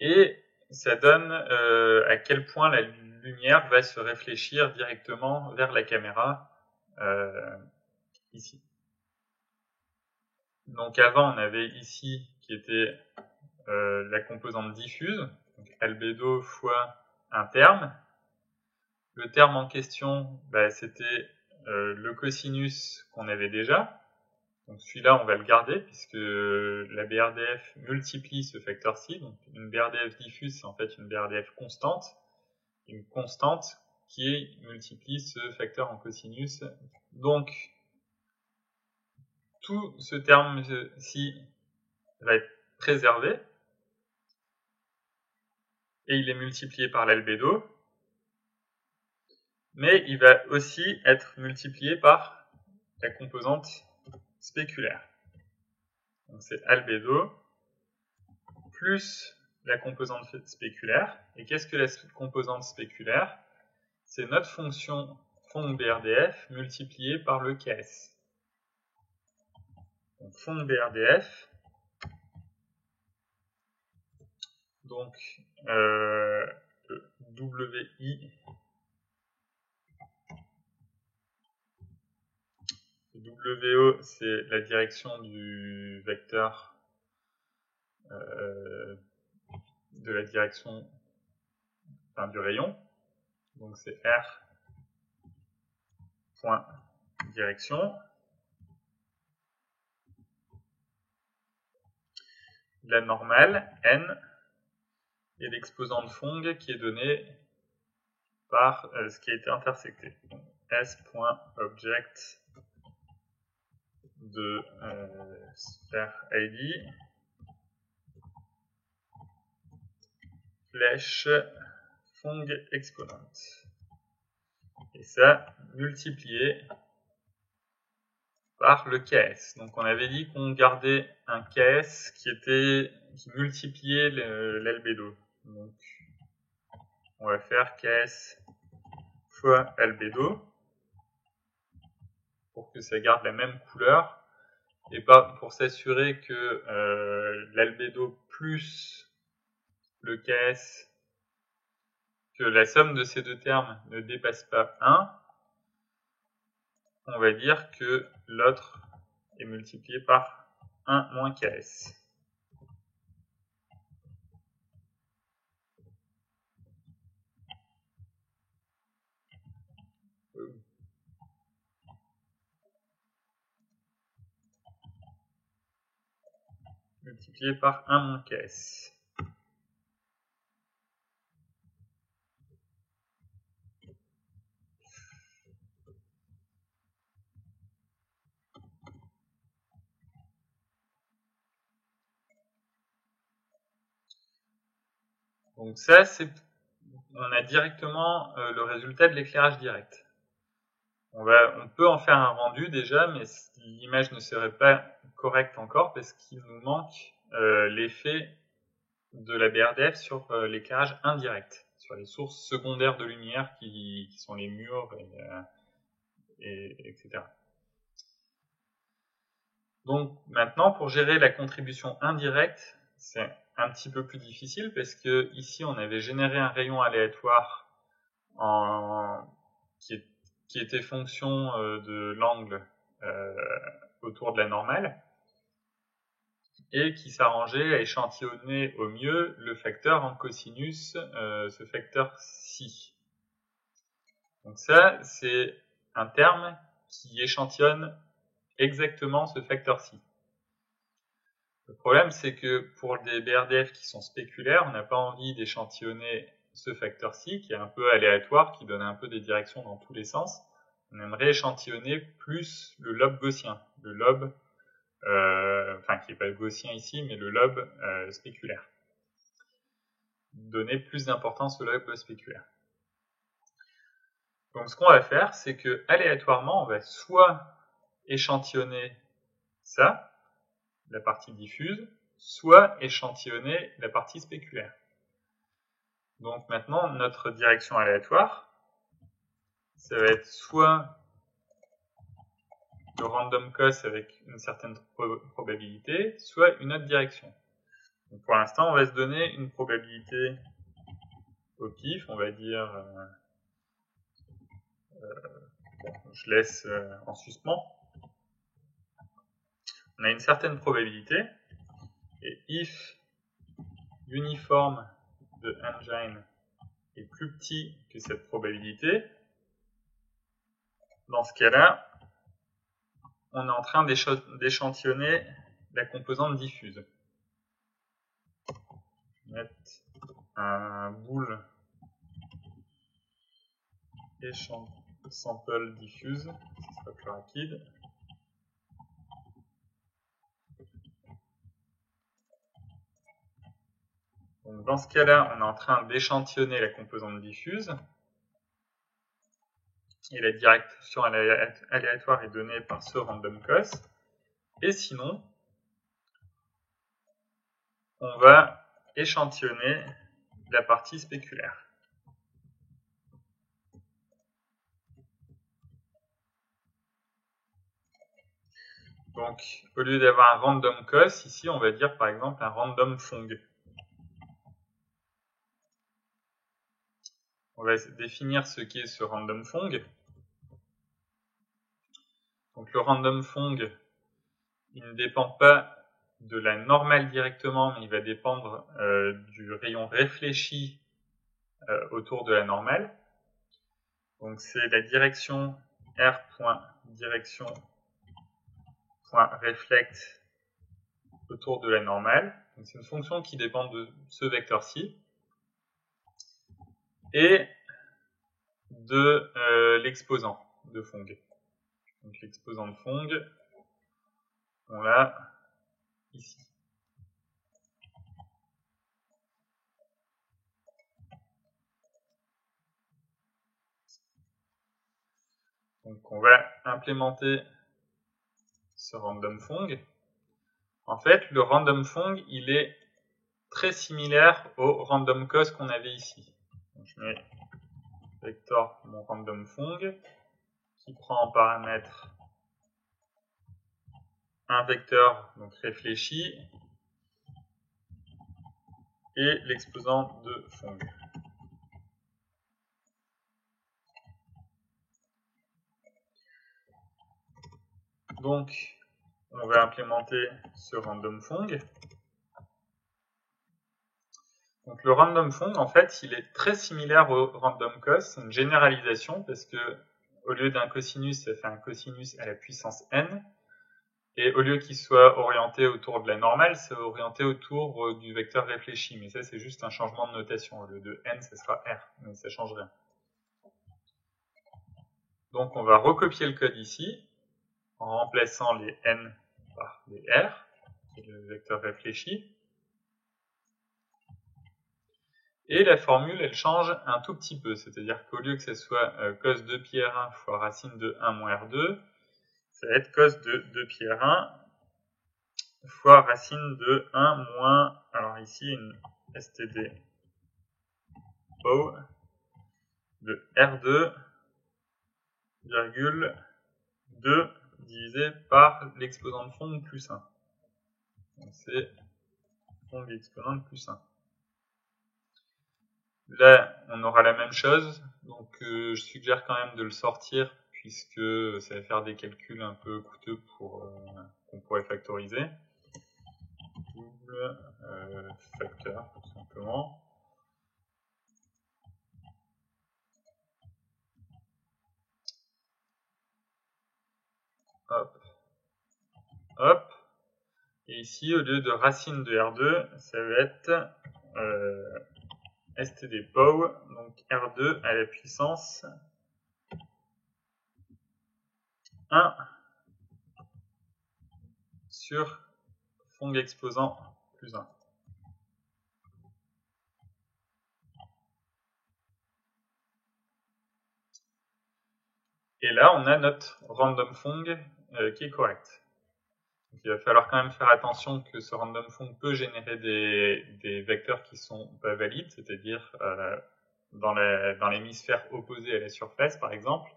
Et ça donne à quel point la lumière va se réfléchir directement vers la caméra ici. Donc avant, on avait ici qui était la composante diffuse, donc albédo fois un terme. Le terme en question, c'était le cosinus qu'on avait déjà. Donc celui-là, on va le garder puisque la BRDF multiplie ce facteur-ci. Donc une BRDF diffuse, c'est en fait une BRDF constante. Une constante qui multiplie ce facteur en cosinus. Donc tout ce terme-ci va être préservé. Et il est multiplié par l'albédo. Mais il va aussi être multiplié par la composante spéculaire. Donc c'est albédo plus la composante spéculaire. Et qu'est-ce que la composante spéculaire? C'est notre fonction fong BRDF multiplié par le KS. Donc fong BRDF, donc WI, WO c'est la direction du vecteur de la direction, enfin du rayon, donc c'est R point direction. La normale, N, et l'exposant de Fong qui est donné par ce qui a été intersecté. Donc, S.object de sphère ID flèche Fong exponent. Et ça multiplié par le KS. Donc on avait dit qu'on gardait un KS qui multipliait l'albédo. Donc on va faire KS fois albédo pour que ça garde la même couleur et pas pour s'assurer que l'albédo plus le KS, que la somme de ces deux termes ne dépasse pas 1, on va dire que l'autre est multiplié par 1 moins KS. Multiplié par 1 moins KS. Donc ça, on a directement le résultat de l'éclairage direct. On peut en faire un rendu déjà, mais l'image ne serait pas correcte encore parce qu'il nous manque l'effet de la BRDF sur l'éclairage indirect, sur les sources secondaires de lumière qui sont les murs, etc. Donc maintenant, pour gérer la contribution indirecte, c'est un petit peu plus difficile parce que ici on avait généré un rayon aléatoire qui était fonction de l'angle autour de la normale et qui s'arrangeait à échantillonner au mieux le facteur en cosinus, ce facteur ci. Donc ça, c'est un terme qui échantillonne exactement ce facteur ci. Le problème, c'est que pour des BRDF qui sont spéculaires, on n'a pas envie d'échantillonner ce facteur-ci, qui est un peu aléatoire, qui donne un peu des directions dans tous les sens. On aimerait échantillonner plus le lobe gaussien, le lobe, qui n'est pas gaussien ici, mais le lobe spéculaire. Donner plus d'importance au lobe spéculaire. Donc ce qu'on va faire, c'est que aléatoirement, on va soit échantillonner ça, la partie diffuse, soit échantillonner la partie spéculaire. Donc maintenant, notre direction aléatoire, ça va être soit le random cost avec une certaine probabilité, soit une autre direction. Donc pour l'instant, on va se donner une probabilité au pif, on va dire, je laisse en suspens. On a une certaine probabilité, et if uniforme de engine est plus petit que cette probabilité, dans ce cas-là, on est en train d'échantillonner la composante diffuse. Je vais mettre un boule sample diffuse, ce sera plus rapide. Donc dans ce cas-là, on est en train d'échantillonner la composante diffuse. Et la direction aléatoire est donnée par ce random cost. Et sinon, on va échantillonner la partie spéculaire. Donc, au lieu d'avoir un random cos, ici, on va dire par exemple un random fong. On va définir ce qu'est ce random fong. Donc, le random fong, il ne dépend pas de la normale directement, mais il va dépendre du rayon réfléchi autour de la normale. Donc, c'est la direction r.direction.reflect autour de la normale. C'est une fonction qui dépend de ce vecteur-ci et de l'exposant de fong. Donc l'exposant de fong, on l'a ici. Donc on va implémenter ce random fong. En fait, le random fong, il est très similaire au random cos qu'on avait ici. Donc je mets vector mon random fong qui prend en paramètre un vecteur donc réfléchi et l'exposant de fong. Donc on va implémenter ce random fong. Donc le random fong, en fait, il est très similaire au random cos, c'est une généralisation parce que au lieu d'un cosinus, ça fait un cosinus à la puissance n, et au lieu qu'il soit orienté autour de la normale, c'est orienté autour du vecteur réfléchi, mais ça c'est juste un changement de notation, au lieu de n, ça sera r, mais ça change rien. Donc on va recopier le code ici, en remplaçant les n par les r, qui est le vecteur réfléchi. Et la formule, elle change un tout petit peu, c'est-à-dire qu'au lieu que ce soit cos de pi r1 fois racine de 1 moins r2, ça va être cos de 2 pi r1 fois racine de 1 moins, alors ici une std O de r2 virgule 2 divisé par l'exposant de fond plus 1. Donc c'est fond exposant de plus 1. Là, on aura la même chose, donc je suggère quand même de le sortir puisque ça va faire des calculs un peu coûteux pour qu'on pourrait factoriser. Double facteur, tout simplement. Hop. Hop. Et ici, au lieu de racine de R2, ça va être std pow, donc R2 à la puissance 1 sur fong exposant plus 1. Et là, on a notre random fong qui est correct. Donc, il va falloir quand même faire attention que ce random fong peut générer des vecteurs qui sont pas valides, c'est-à-dire dans l'hémisphère opposé à la surface, par exemple.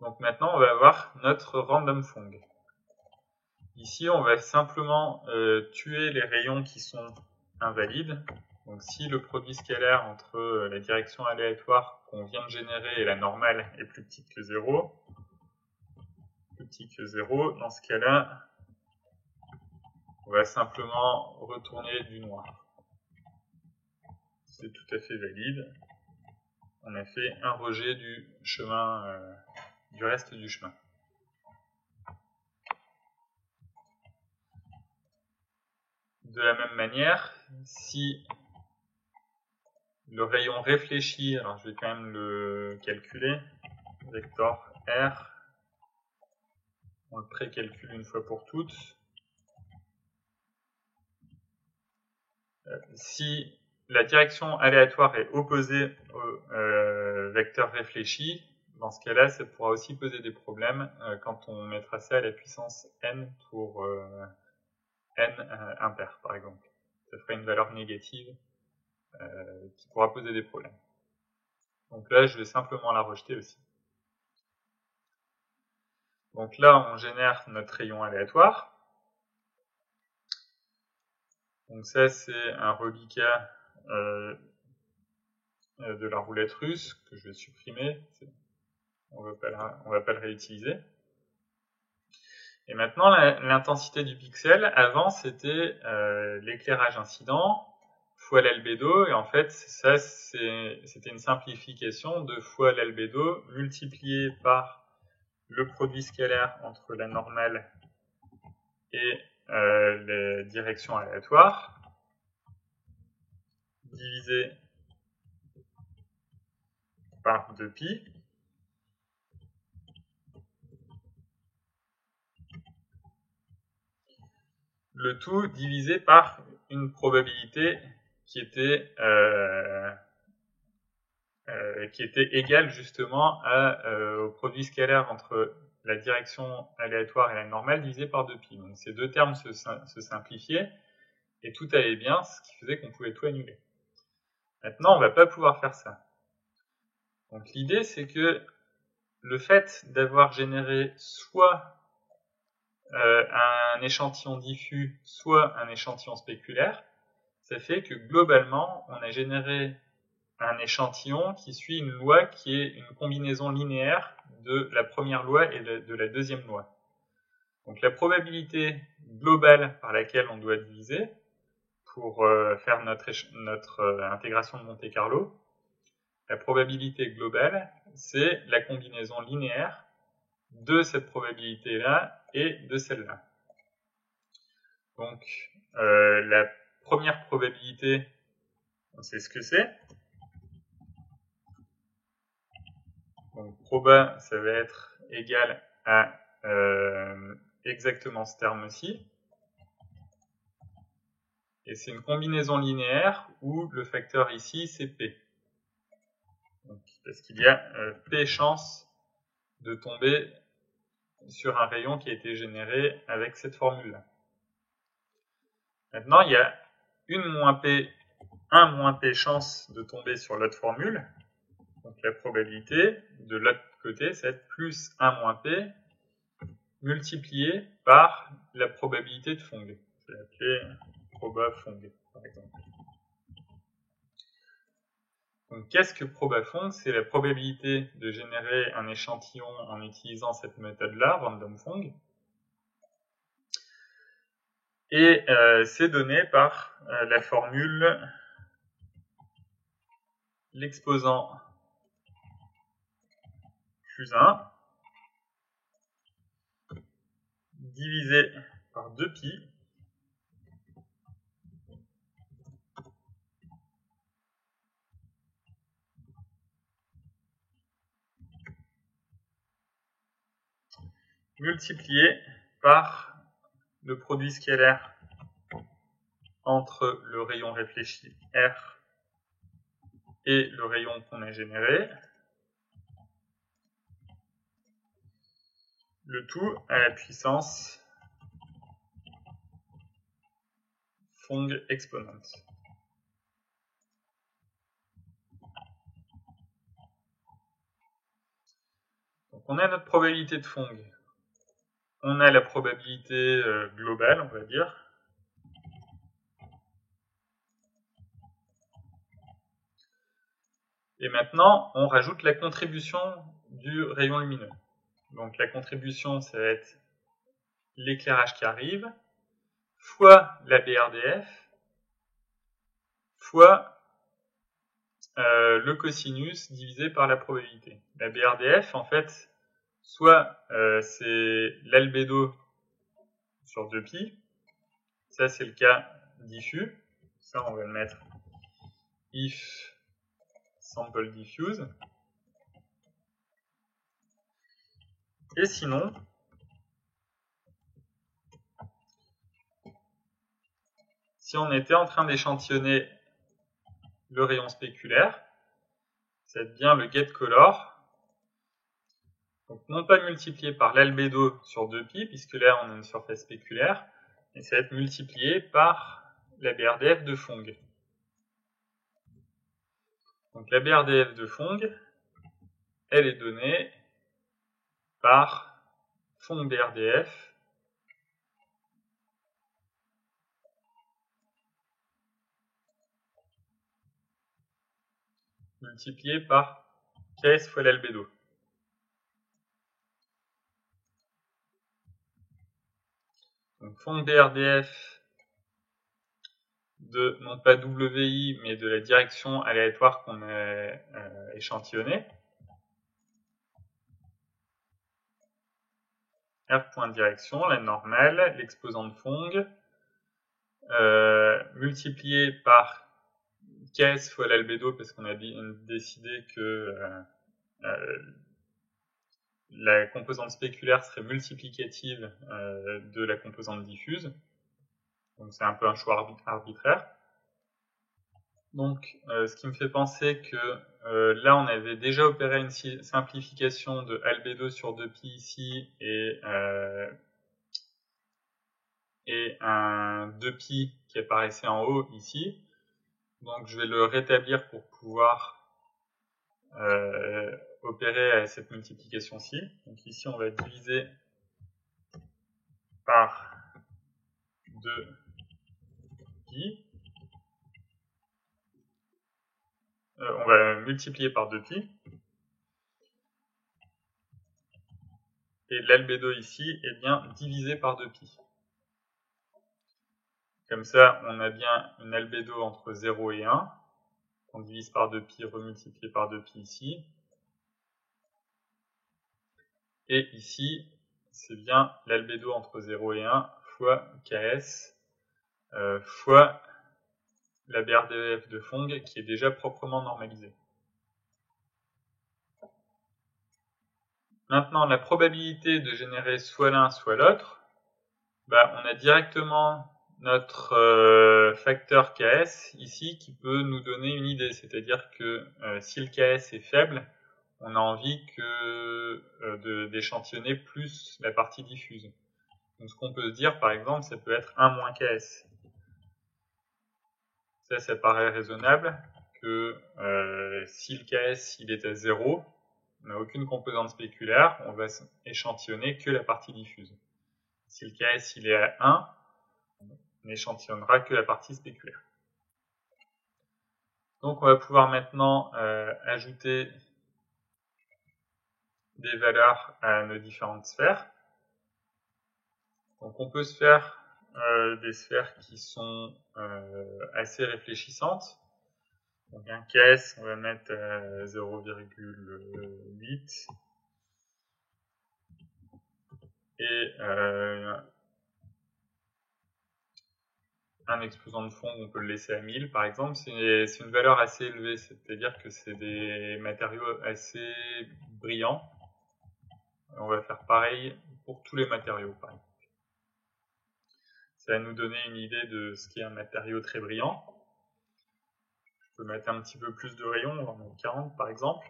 Donc maintenant, on va avoir notre random fong. Ici, on va simplement tuer les rayons qui sont invalides. Donc si le produit scalaire entre la direction aléatoire qu'on vient de générer et la normale est plus petite que 0, dans ce cas-là, on va simplement retourner du noir. C'est tout à fait valide. On a fait un rejet du chemin, du reste du chemin. De la même manière, si le rayon réfléchi, alors je vais quand même le calculer, vector R, on le précalcule une fois pour toutes. Si la direction aléatoire est opposée au vecteur réfléchi, dans ce cas-là, ça pourra aussi poser des problèmes quand on mettra ça à la puissance n pour n impair, par exemple. Ça ferait une valeur négative qui pourra poser des problèmes. Donc là, je vais simplement la rejeter aussi. Donc là, on génère notre rayon aléatoire. Donc ça, c'est un reliquat de la roulette russe que je vais supprimer. On va pas le réutiliser. Et maintenant, l'intensité du pixel, avant, c'était l'éclairage incident fois l'albédo, et en fait, ça, c'était une simplification de fois l'albédo multiplié par le produit scalaire entre la normale et les directions aléatoires, divisé par 2pi, le tout divisé par une probabilité qui était égale justement au produit scalaire entre la direction aléatoire et la normale divisé par 2pi. Donc ces deux termes se simplifiaient et tout allait bien, ce qui faisait qu'on pouvait tout annuler. Maintenant, on ne va pas pouvoir faire ça. Donc l'idée, c'est que le fait d'avoir généré soit un échantillon diffus, soit un échantillon spéculaire, ça fait que globalement, on a généré un échantillon qui suit une loi qui est une combinaison linéaire de la première loi et de la deuxième loi. Donc la probabilité globale par laquelle on doit diviser pour faire notre intégration de Monte-Carlo, la probabilité globale, c'est la combinaison linéaire de cette probabilité-là et de celle-là. Donc la première probabilité, on sait ce que c'est. Donc proba, ça va être égal à exactement ce terme-ci. Et c'est une combinaison linéaire où le facteur ici, c'est P. Donc, parce qu'il y a P chances de tomber sur un rayon qui a été généré avec cette formule-là. Maintenant, il y a 1 moins P chances de tomber sur l'autre formule. Donc la probabilité de l'autre côté, ça va être plus 1 moins P multiplié par la probabilité de Phong. Je vais l'appeler proba Phong, par exemple. Donc qu'est-ce que proba Phong? C'est la probabilité de générer un échantillon en utilisant cette méthode-là, random Phong. Et c'est donné par la formule l'exposant plus 1 divisé par 2pi multiplié par le produit scalaire entre le rayon réfléchi R et le rayon qu'on a généré, le tout à la puissance Phong exponent. Donc on a notre probabilité de Phong. On a la probabilité globale, on va dire. Et maintenant, on rajoute la contribution du rayon lumineux. Donc la contribution, ça va être l'éclairage qui arrive, fois la BRDF, fois le cosinus divisé par la probabilité. La BRDF, en fait, soit c'est l'albédo sur 2pi, ça c'est le cas diffus, ça on va le mettre if sample diffuse, et sinon, si on était en train d'échantillonner le rayon spéculaire, ça va être bien le get color, donc non pas multiplié par l'albédo sur 2pi, puisque là on a une surface spéculaire, et ça va être multiplié par la BRDF de Phong. Donc la BRDF de Phong, elle est donnée par Phong BRDF multiplié par KS fois l'albédo. Donc Phong BRDF de, non pas WI, mais de la direction aléatoire qu'on a échantillonnée. F.direction, la normale, l'exposant de Phong, multiplié par KS fois l'albédo, parce qu'on a décidé que la composante spéculaire serait multiplicative de la composante diffuse. Donc c'est un peu un choix arbitraire. Donc ce qui me fait penser que là on avait déjà opéré une simplification de albédo sur 2pi ici et un 2pi qui apparaissait en haut ici. Donc je vais le rétablir pour pouvoir opérer cette multiplication-ci. Donc ici on va diviser par 2pi. On va multiplier par 2pi. Et l'albédo ici est bien divisé par 2pi. Comme ça, on a bien une albédo entre 0 et 1. On divise par 2pi, remultiplié par 2pi ici. Et ici, c'est bien l'albédo entre 0 et 1 fois KS fois la BRDF de Phong qui est déjà proprement normalisée. Maintenant, la probabilité de générer soit l'un soit l'autre, on a directement notre facteur KS ici qui peut nous donner une idée. C'est-à-dire que si le KS est faible, on a envie d'échantillonner plus la partie diffuse. Donc ce qu'on peut se dire, par exemple, ça peut être 1 moins KS. Ça paraît raisonnable que si le KS il est à 0, on n'a aucune composante spéculaire, on va échantillonner que la partie diffuse. Si le KS il est à 1, on n'échantillonnera que la partie spéculaire. Donc on va pouvoir maintenant ajouter des valeurs à nos différentes sphères. Donc on peut se faire des sphères qui sont assez réfléchissantes. Donc un KS, on va mettre à 0,8 et un exposant de Phong, on peut le laisser à 1000 par exemple. C'est une valeur assez élevée, c'est-à-dire que c'est des matériaux assez brillants. On va faire pareil pour tous les matériaux, par exemple. Ça va nous donner une idée de ce qu'est un matériau très brillant. Je peux mettre un petit peu plus de rayons, on va en mettre 40 par exemple.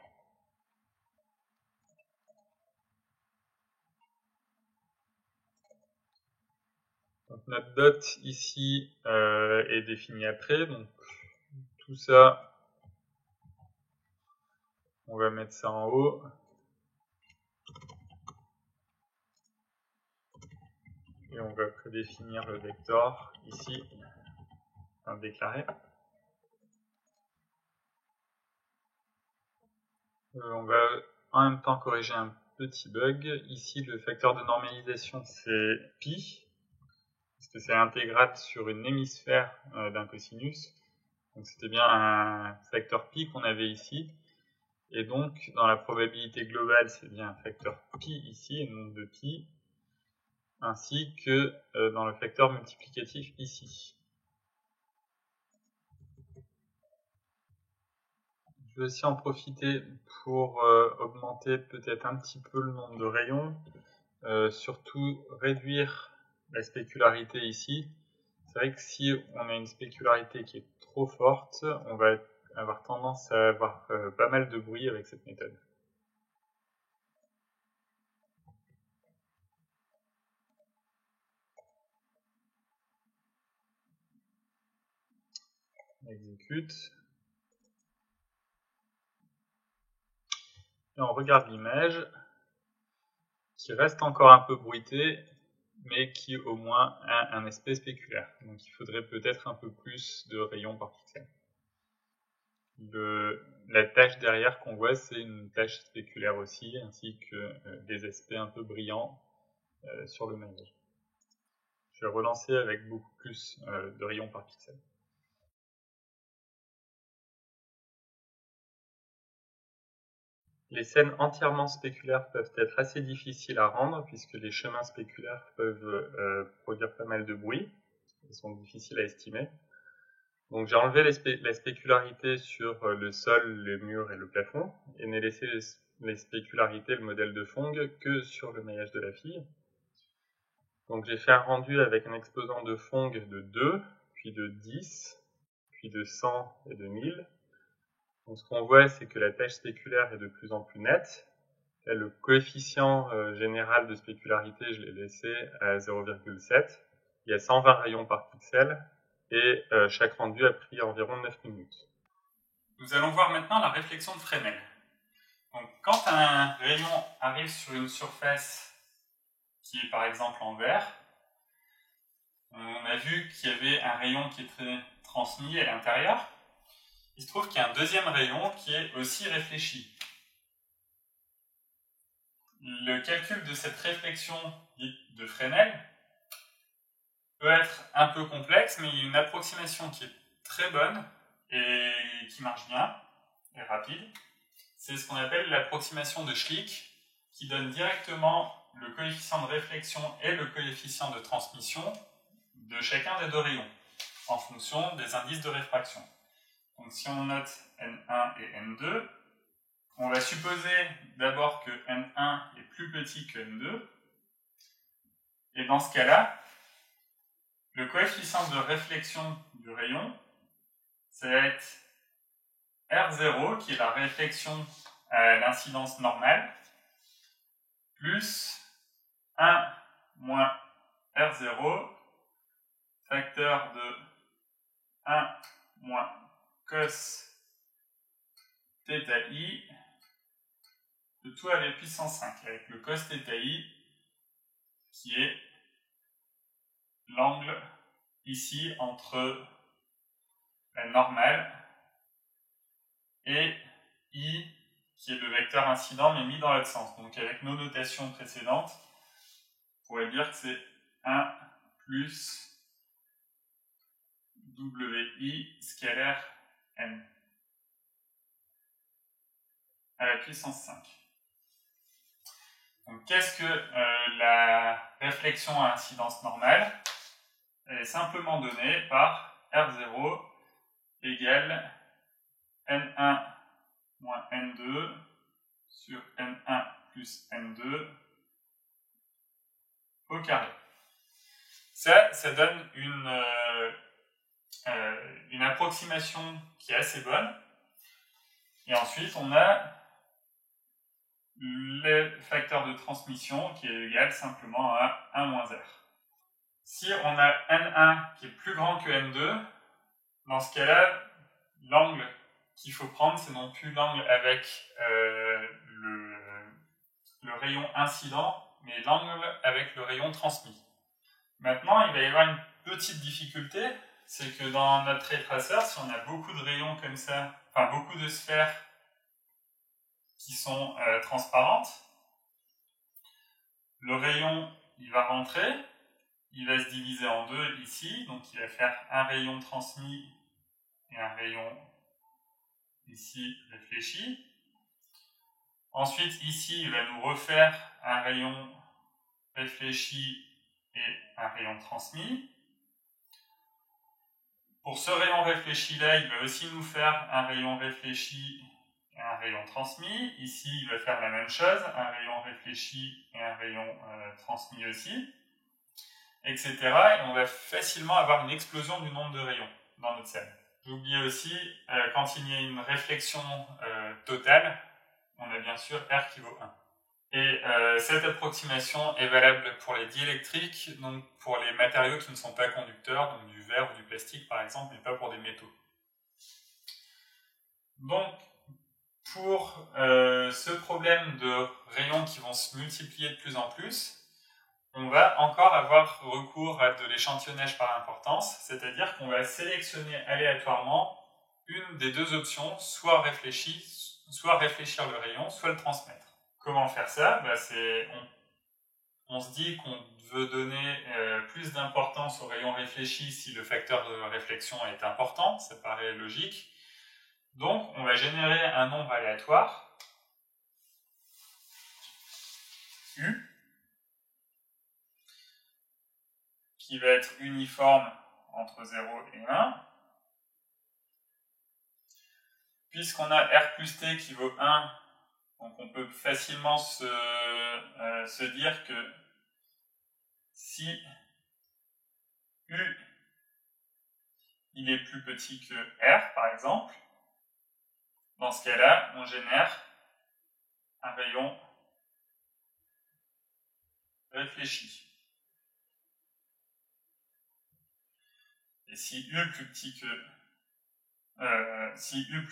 Donc notre dot ici est définie après, donc tout ça, on va mettre ça en haut. Et on va prédéfinir le vecteur ici, déclaré. On va en même temps corriger un petit bug. Ici, le facteur de normalisation, c'est pi, parce que c'est intégrable sur une hémisphère d'un cosinus. Donc c'était bien un facteur pi qu'on avait ici. Et donc, dans la probabilité globale, c'est bien un facteur pi ici, et non de pi, ainsi que dans le facteur multiplicatif ici. Je vais aussi en profiter pour augmenter peut-être un petit peu le nombre de rayons, surtout réduire la spécularité ici. C'est vrai que si on a une spécularité qui est trop forte, on va avoir tendance à avoir pas mal de bruit avec cette méthode. On exécute. Et on regarde l'image, qui reste encore un peu bruitée, mais qui au moins a un aspect spéculaire. Donc il faudrait peut-être un peu plus de rayons par pixel. La tache derrière qu'on voit, c'est une tache spéculaire aussi, ainsi que des aspects un peu brillants sur le maillage. Je vais relancer avec beaucoup plus de rayons par pixel. Les scènes entièrement spéculaires peuvent être assez difficiles à rendre, puisque les chemins spéculaires peuvent produire pas mal de bruit. Ils sont difficiles à estimer. Donc j'ai enlevé la spécularité sur le sol, les murs et le plafond, et n'ai laissé les spécularités, le modèle de Phong, que sur le maillage de la fille. Donc j'ai fait un rendu avec un exposant de Phong de 2, puis de 10, puis de 100 et de 1000. Donc ce qu'on voit, c'est que la tache spéculaire est de plus en plus nette. Et le coefficient général de spécularité, je l'ai laissé à 0,7. Il y a 120 rayons par pixel, et chaque rendu a pris environ 9 minutes. Nous allons voir maintenant la réflexion de Fresnel. Donc, quand un rayon arrive sur une surface qui est par exemple en vert, on a vu qu'il y avait un rayon qui est transmis à l'intérieur. Il se trouve qu'il y a un deuxième rayon qui est aussi réfléchi. Le calcul de cette réflexion dite de Fresnel peut être un peu complexe, mais il y a une approximation qui est très bonne et qui marche bien et rapide. C'est ce qu'on appelle l'approximation de Schlick, qui donne directement le coefficient de réflexion et le coefficient de transmission de chacun des deux rayons, en fonction des indices de réfraction. Donc si on note N1 et N2, on va supposer d'abord que N1 est plus petit que N2, et dans ce cas-là, le coefficient de réflexion du rayon, ça va être R0, qui est la réflexion à l'incidence normale, plus 1 moins R0, facteur de 1 moins cos θi, de tout à la puissance 5, avec le cos θi qui est l'angle ici entre la normale et i qui est le vecteur incident mais mis dans l'autre sens. Donc avec nos notations précédentes, on pourrait dire que c'est 1 plus wi scalaire n à la puissance 5. Donc qu'est-ce que la réflexion à incidence normale? Elle est simplement donnée par R0 égale N1 moins N2 sur N1 plus N2 au carré. Ça donne une approximation qui est assez bonne. Et ensuite, on a le facteur de transmission qui est égal simplement à 1 moins R. Si on a N1 qui est plus grand que N2, dans ce cas-là, l'angle qu'il faut prendre, c'est non plus l'angle avec le rayon incident, mais l'angle avec le rayon transmis. Maintenant, il va y avoir une petite difficulté, c'est que dans notre ray tracer, si on a beaucoup de rayons comme ça, enfin beaucoup de sphères qui sont transparentes, le rayon, il va rentrer, il va se diviser en deux ici, donc il va faire un rayon transmis et un rayon ici réfléchi. Ensuite, ici, il va nous refaire un rayon réfléchi et un rayon transmis. Pour ce rayon réfléchi-là, il va aussi nous faire un rayon réfléchi et un rayon transmis. Ici, il va faire la même chose, un rayon réfléchi et un rayon transmis aussi, etc. Et on va facilement avoir une explosion du nombre de rayons dans notre scène. J'ai oublié aussi, quand il y a une réflexion totale, on a bien sûr R qui vaut 1. Et cette approximation est valable pour les diélectriques, donc pour les matériaux qui ne sont pas conducteurs, donc du verre ou du plastique par exemple, mais pas pour des métaux. Donc, pour ce problème de rayons qui vont se multiplier de plus en plus, on va encore avoir recours à de l'échantillonnage par importance, c'est-à-dire qu'on va sélectionner aléatoirement une des deux options, soit réfléchir le rayon, soit le transmettre. Comment faire ça? On se dit qu'on veut donner plus d'importance au rayon réfléchi si le facteur de réflexion est important, ça paraît logique. Donc, on va générer un nombre aléatoire, U, qui va être uniforme entre 0 et 1. Puisqu'on a R plus T qui vaut 1, donc on peut facilement se dire que si U il est plus petit que R, par exemple, dans ce cas-là, on génère un rayon réfléchi. Et si U plus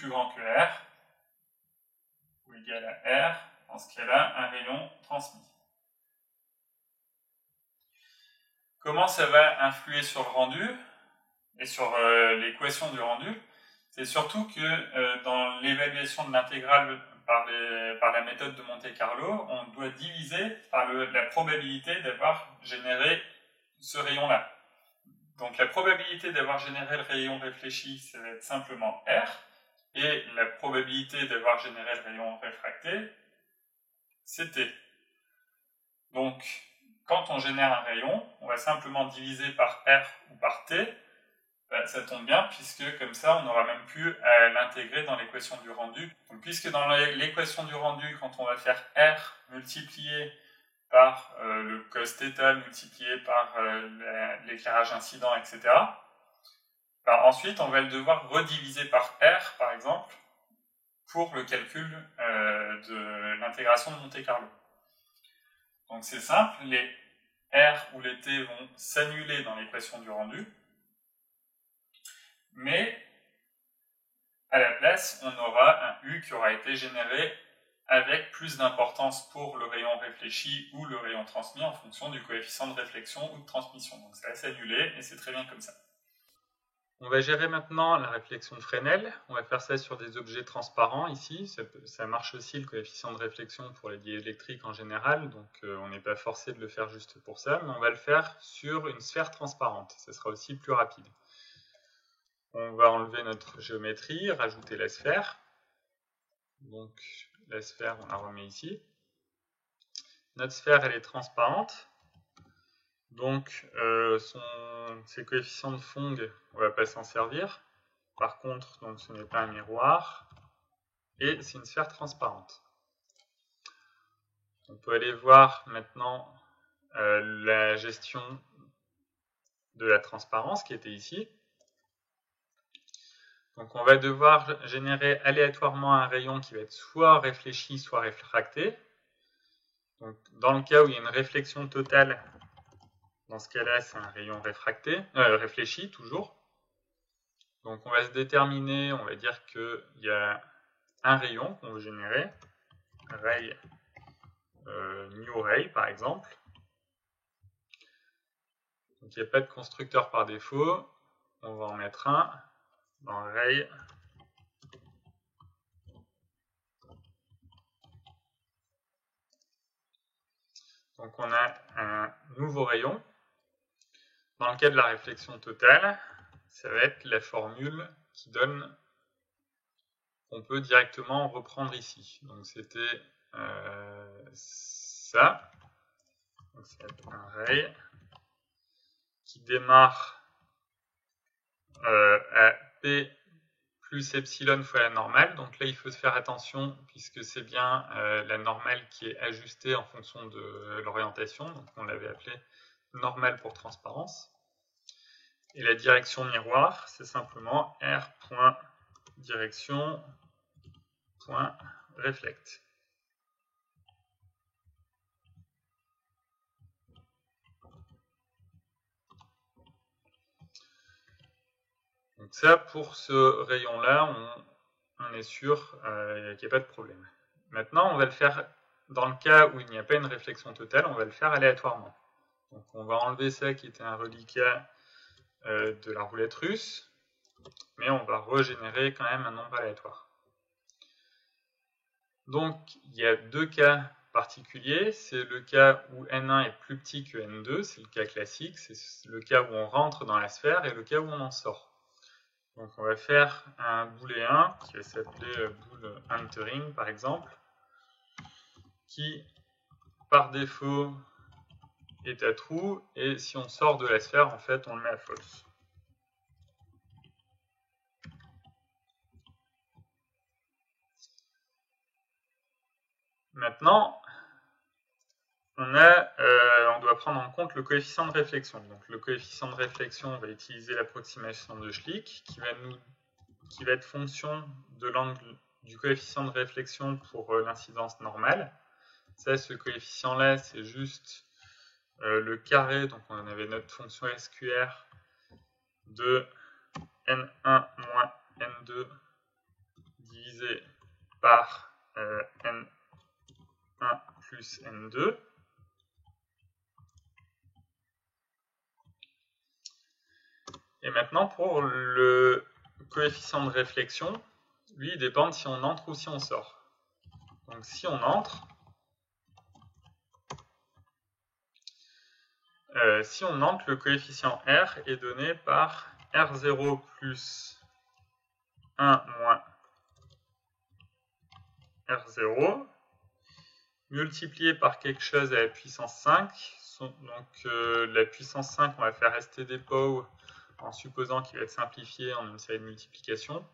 grand que R, ou égal à R, dans ce cas-là, un rayon transmis. Comment ça va influer sur le rendu et sur l'équation du rendu? C'est surtout que dans l'évaluation de l'intégrale par la méthode de Monte-Carlo, on doit diviser par la probabilité d'avoir généré ce rayon-là. Donc la probabilité d'avoir généré le rayon réfléchi, ça va être simplement R, et la probabilité d'avoir généré le rayon réfracté, c'est T. Donc, quand on génère un rayon, on va simplement diviser par R ou par T. Ça tombe bien, puisque comme ça, on aura même pu l'intégrer dans l'équation du rendu. Donc, puisque dans l'équation du rendu, quand on va faire R multiplié par le cos θ multiplié par l'éclairage incident, etc., ensuite, on va devoir rediviser par R, par exemple, pour le calcul de l'intégration de Monte-Carlo. Donc c'est simple, les R ou les T vont s'annuler dans l'équation du rendu, mais à la place, on aura un U qui aura été généré avec plus d'importance pour le rayon réfléchi ou le rayon transmis en fonction du coefficient de réflexion ou de transmission. Donc ça va s'annuler et c'est très bien comme ça. On va gérer maintenant la réflexion de Fresnel. On va faire ça sur des objets transparents ici. Ça marche aussi le coefficient de réflexion pour les diélectriques en général, donc on n'est pas forcé de le faire juste pour ça, mais on va le faire sur une sphère transparente. Ça sera aussi plus rapide. On va enlever notre géométrie, rajouter la sphère. Donc la sphère, on la remet ici. Notre sphère, elle est transparente. Donc ces coefficients de Phong, on ne va pas s'en servir. Par contre, donc, ce n'est pas un miroir. Et c'est une sphère transparente. On peut aller voir maintenant la gestion de la transparence qui était ici. Donc on va devoir générer aléatoirement un rayon qui va être soit réfléchi, soit réfracté. Donc, dans le cas où il y a une réflexion totale, dans ce cas-là, c'est un rayon réfléchi toujours. Donc on va se déterminer, on va dire qu'il y a un rayon qu'on veut générer, ray new ray par exemple. Donc il n'y a pas de constructeur par défaut, on va en mettre un dans ray donc on a un nouveau rayon dans le cas de la réflexion totale, ça va être la formule qui donne, on peut directement reprendre ici. Donc c'était ça, donc c'est un ray qui démarre à P plus epsilon fois la normale. Donc là, il faut se faire attention puisque c'est bien la normale qui est ajustée en fonction de l'orientation. Donc on l'avait appelé normale pour transparence. Et la direction miroir, c'est simplement r.direction.reflect. Donc ça, pour ce rayon-là, on est sûr qu'il n'y a pas de problème. Maintenant, on va le faire dans le cas où il n'y a pas une réflexion totale, on va le faire aléatoirement. Donc on va enlever ça qui était un reliquat de la roulette russe, mais on va régénérer quand même un nombre aléatoire. Donc il y a deux cas particuliers, c'est le cas où n1 est plus petit que n2, c'est le cas classique, c'est le cas où on rentre dans la sphère et le cas où on en sort. Donc on va faire un booléen qui va s'appeler bool entering par exemple, qui par défaut est à true, et si on sort de la sphère, en fait, on le met à false. Maintenant, on doit prendre en compte le coefficient de réflexion. Donc le coefficient de réflexion, on va utiliser l'approximation de Schlick, qui va être fonction de l'angle du coefficient de réflexion pour l'incidence normale. Ça, ce coefficient-là, c'est juste le carré, donc on avait notre fonction SQR de n1 moins n2 divisé par n1 plus n2. Et maintenant, pour le coefficient de réflexion, lui, il dépend de si on entre ou si on sort. Donc si on entre, le coefficient R est donné par R0 plus 1 moins R0, multiplié par quelque chose à la puissance 5. Donc la puissance 5, on va faire rester des pow en supposant qu'il va être simplifié en une série de multiplications.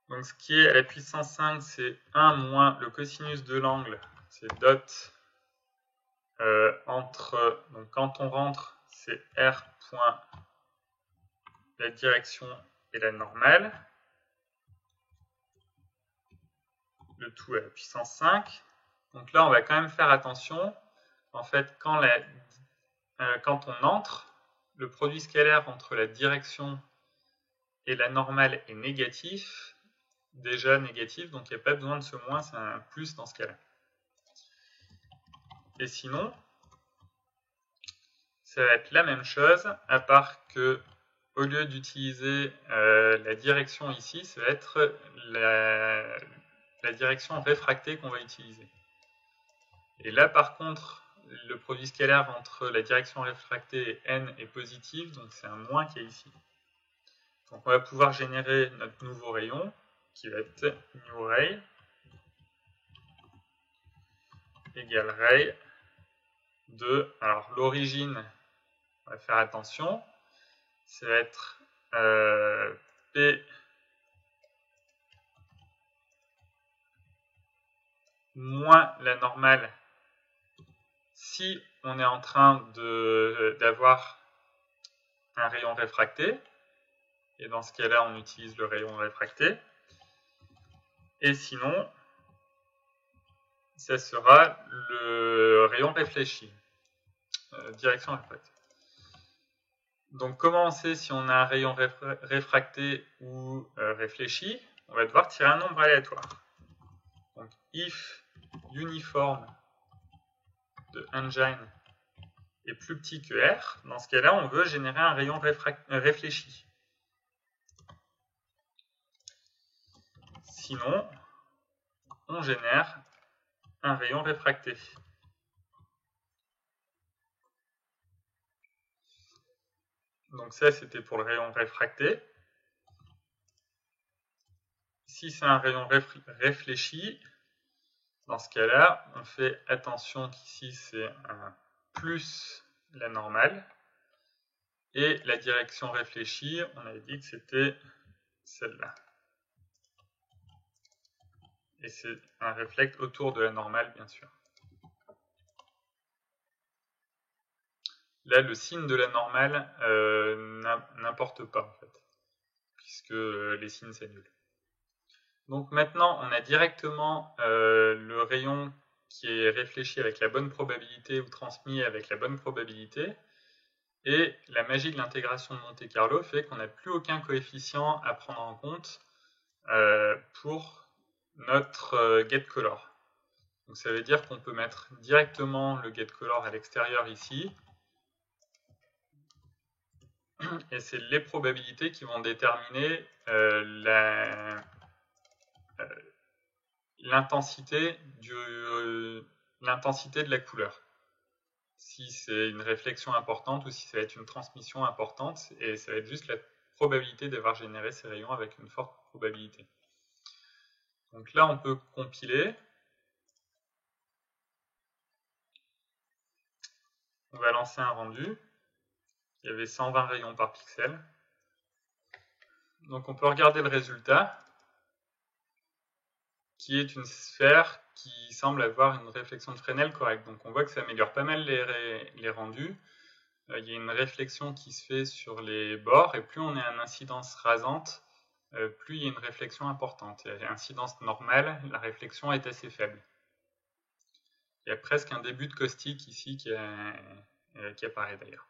Donc ce qui est à la puissance 5, c'est 1 moins le cosinus de l'angle, c'est dot entre, donc quand on rentre, c'est R point la direction et la normale, le tout à la puissance 5. Donc là, on va quand même faire attention. En fait, quand on entre, le produit scalaire entre la direction et la normale est négatif, déjà négatif, donc il n'y a pas besoin de ce moins, c'est un plus dans ce cas-là. Et sinon, ça va être la même chose, à part que au lieu d'utiliser la direction ici, ça va être la direction réfractée qu'on va utiliser. Et là, par contre, le produit scalaire entre la direction réfractée et n est positif, donc c'est un moins qui est ici. Donc on va pouvoir générer notre nouveau rayon, qui va être new ray égale ray de, alors l'origine, on va faire attention, ça va être P moins la normale si on est en train d'avoir un rayon réfracté, et dans ce cas-là, on utilise le rayon réfracté, et sinon, ça sera le rayon réfléchi, direction réfractée. Donc, comment on sait si on a un rayon réfracté ou réfléchi? On va devoir tirer un nombre aléatoire. Donc, if uniforme de engine est plus petit que R, dans ce cas-là, on veut générer un rayon réfléchi. Sinon, on génère un rayon réfracté. Donc ça, c'était pour le rayon réfracté. Si c'est un rayon réfléchi, dans ce cas-là, on fait attention qu'ici, c'est un plus la normale. Et la direction réfléchie, on avait dit que c'était celle-là. Et c'est un réflexe autour de la normale, bien sûr. Là, le signe de la normale n'importe pas, en fait, puisque les signes s'annulent. Donc maintenant, on a directement le rayon qui est réfléchi avec la bonne probabilité ou transmis avec la bonne probabilité. Et la magie de l'intégration de Monte-Carlo fait qu'on n'a plus aucun coefficient à prendre en compte pour notre getColor. Donc ça veut dire qu'on peut mettre directement le getColor à l'extérieur ici. Et c'est les probabilités qui vont déterminer l'intensité de la couleur. Si c'est une réflexion importante ou si ça va être une transmission importante, et ça va être juste la probabilité d'avoir généré ces rayons avec une forte probabilité. Donc là, on peut compiler. On va lancer un rendu. Il y avait 120 rayons par pixel. Donc on peut regarder le résultat, qui est une sphère qui semble avoir une réflexion de Fresnel correcte. Donc on voit que ça améliore pas mal les rendus. Il y a une réflexion qui se fait sur les bords, et plus on est à une incidence rasante, plus il y a une réflexion importante. Et à incidence normale, la réflexion est assez faible. Il y a presque un début de caustique ici qui apparaît d'ailleurs.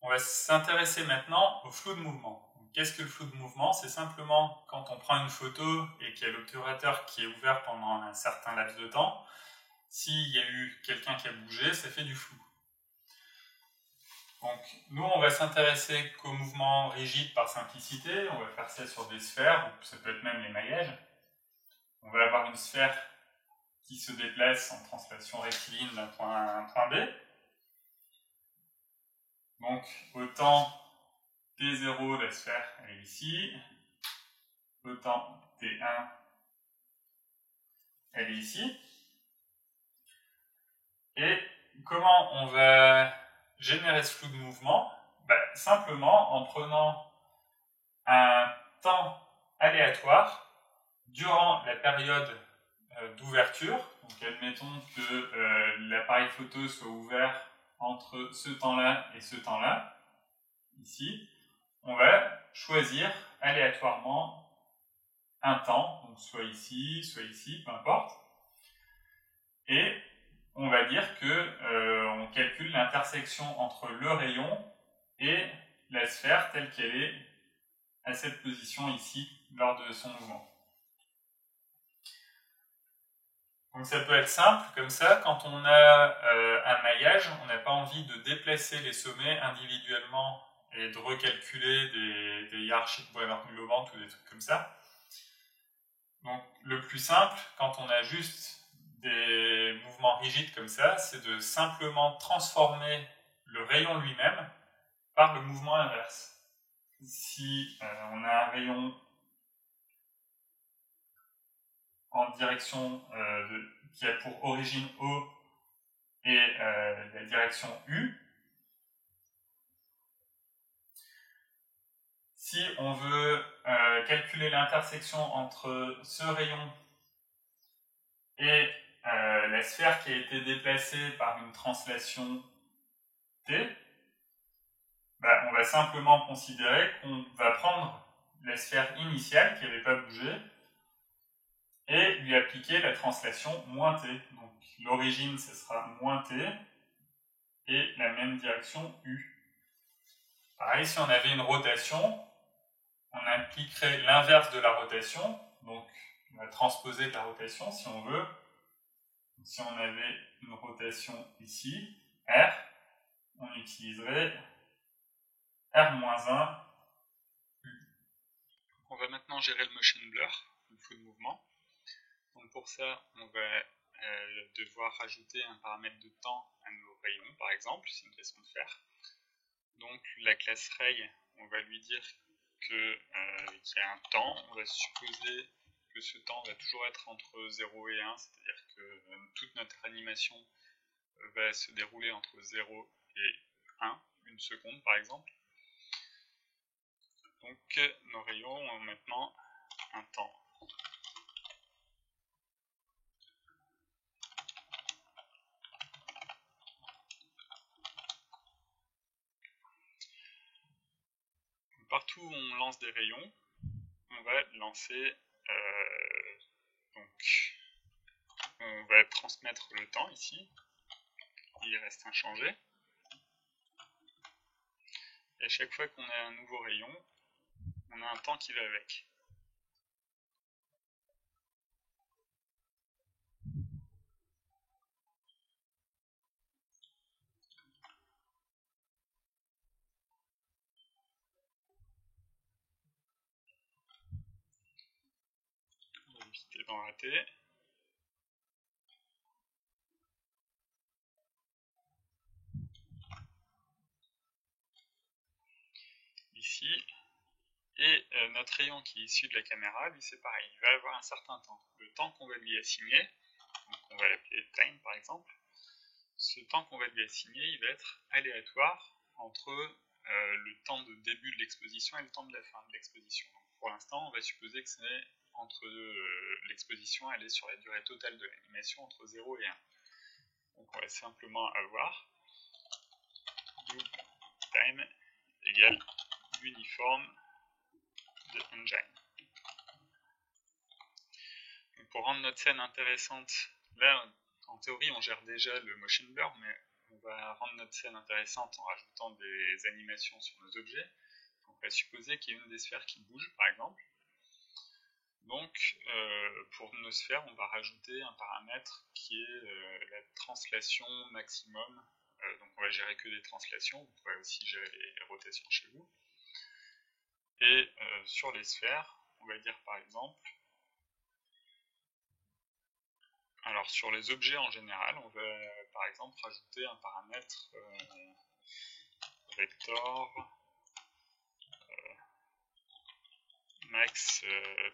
On va s'intéresser maintenant au flou de mouvement. Qu'est-ce que le flou de mouvement? C'est simplement quand on prend une photo et qu'il y a l'obturateur qui est ouvert pendant un certain laps de temps, s'il y a eu quelqu'un qui a bougé, ça fait du flou. Donc nous, on va s'intéresser qu'aux mouvements rigides par simplicité. On va faire ça sur des sphères, ou ça peut être même les maillages. On va avoir une sphère qui se déplace en translation rectiligne d'un point A à un point B. Donc au temps T0, la sphère elle est ici. Au temps T1, elle est ici. Et comment on va générer ce flou de mouvement? Simplement en prenant un temps aléatoire durant la période d'ouverture. Donc admettons que l'appareil photo soit ouvert entre ce temps-là et ce temps-là, ici. On va choisir aléatoirement un temps, donc soit ici, peu importe. Et on va dire que on calcule l'intersection entre le rayon et la sphère telle qu'elle est à cette position ici lors de son mouvement. Donc ça peut être simple comme ça, quand on a un maillage, on n'a pas envie de déplacer les sommets individuellement et de recalculer des hiérarchies de Brenner globante ou des trucs comme ça. Donc le plus simple, quand on a juste des mouvements rigides comme ça, c'est de simplement transformer le rayon lui-même par le mouvement inverse. Si on a un rayon en direction qui a pour origine O et la direction U, si on veut calculer l'intersection entre ce rayon et la sphère qui a été déplacée par une translation T, on va simplement considérer qu'on va prendre la sphère initiale qui n'avait pas bougé et lui appliquer la translation moins T. Donc l'origine, ce sera moins T et la même direction U. Pareil, si on avait une rotation, on appliquerait l'inverse de la rotation, donc on va transposer de la rotation si on veut. Si on avait une rotation ici, R, on utiliserait R-1 U. On va maintenant gérer le motion blur, le flou de mouvement. Donc pour ça, on va devoir rajouter un paramètre de temps à nos rayons, par exemple, c'est une façon de faire. Donc la classe ray, on va lui dire qu'il y a un temps, on va supposer que ce temps va toujours être entre 0 et 1, c'est-à-dire que toute notre animation va se dérouler entre 0 et 1, une seconde par exemple. Donc nos rayons ont maintenant un temps. Partout où on lance des rayons, on va lancer, donc on va transmettre le temps ici, il reste inchangé. Et à chaque fois qu'on a un nouveau rayon, on a un temps qui va avec. On va éviter d'en rater. Ici. Et notre rayon qui est issu de la caméra, lui c'est pareil, il va avoir un certain temps. Le temps qu'on va lui assigner, donc on va l'appeler time par exemple, ce temps qu'on va lui assigner, il va être aléatoire entre le temps de début de l'exposition et le temps de la fin de l'exposition. Pour l'instant, on va supposer que c'est entre l'exposition, elle est sur la durée totale de l'animation entre 0 et 1. Donc on va simplement avoir loop time égale uniforme de engine. Donc pour rendre notre scène intéressante, là en théorie on gère déjà le motion blur, mais on va rendre notre scène intéressante en rajoutant des animations sur nos objets. Donc on va supposer qu'il y a une des sphères qui bouge par exemple. Donc pour nos sphères on va rajouter un paramètre qui est la translation maximum. Donc on va gérer que des translations, vous pourrez aussi gérer les rotations chez vous. Et sur les sphères, on va dire par exemple, alors sur les objets en général, on va par exemple rajouter un paramètre vector max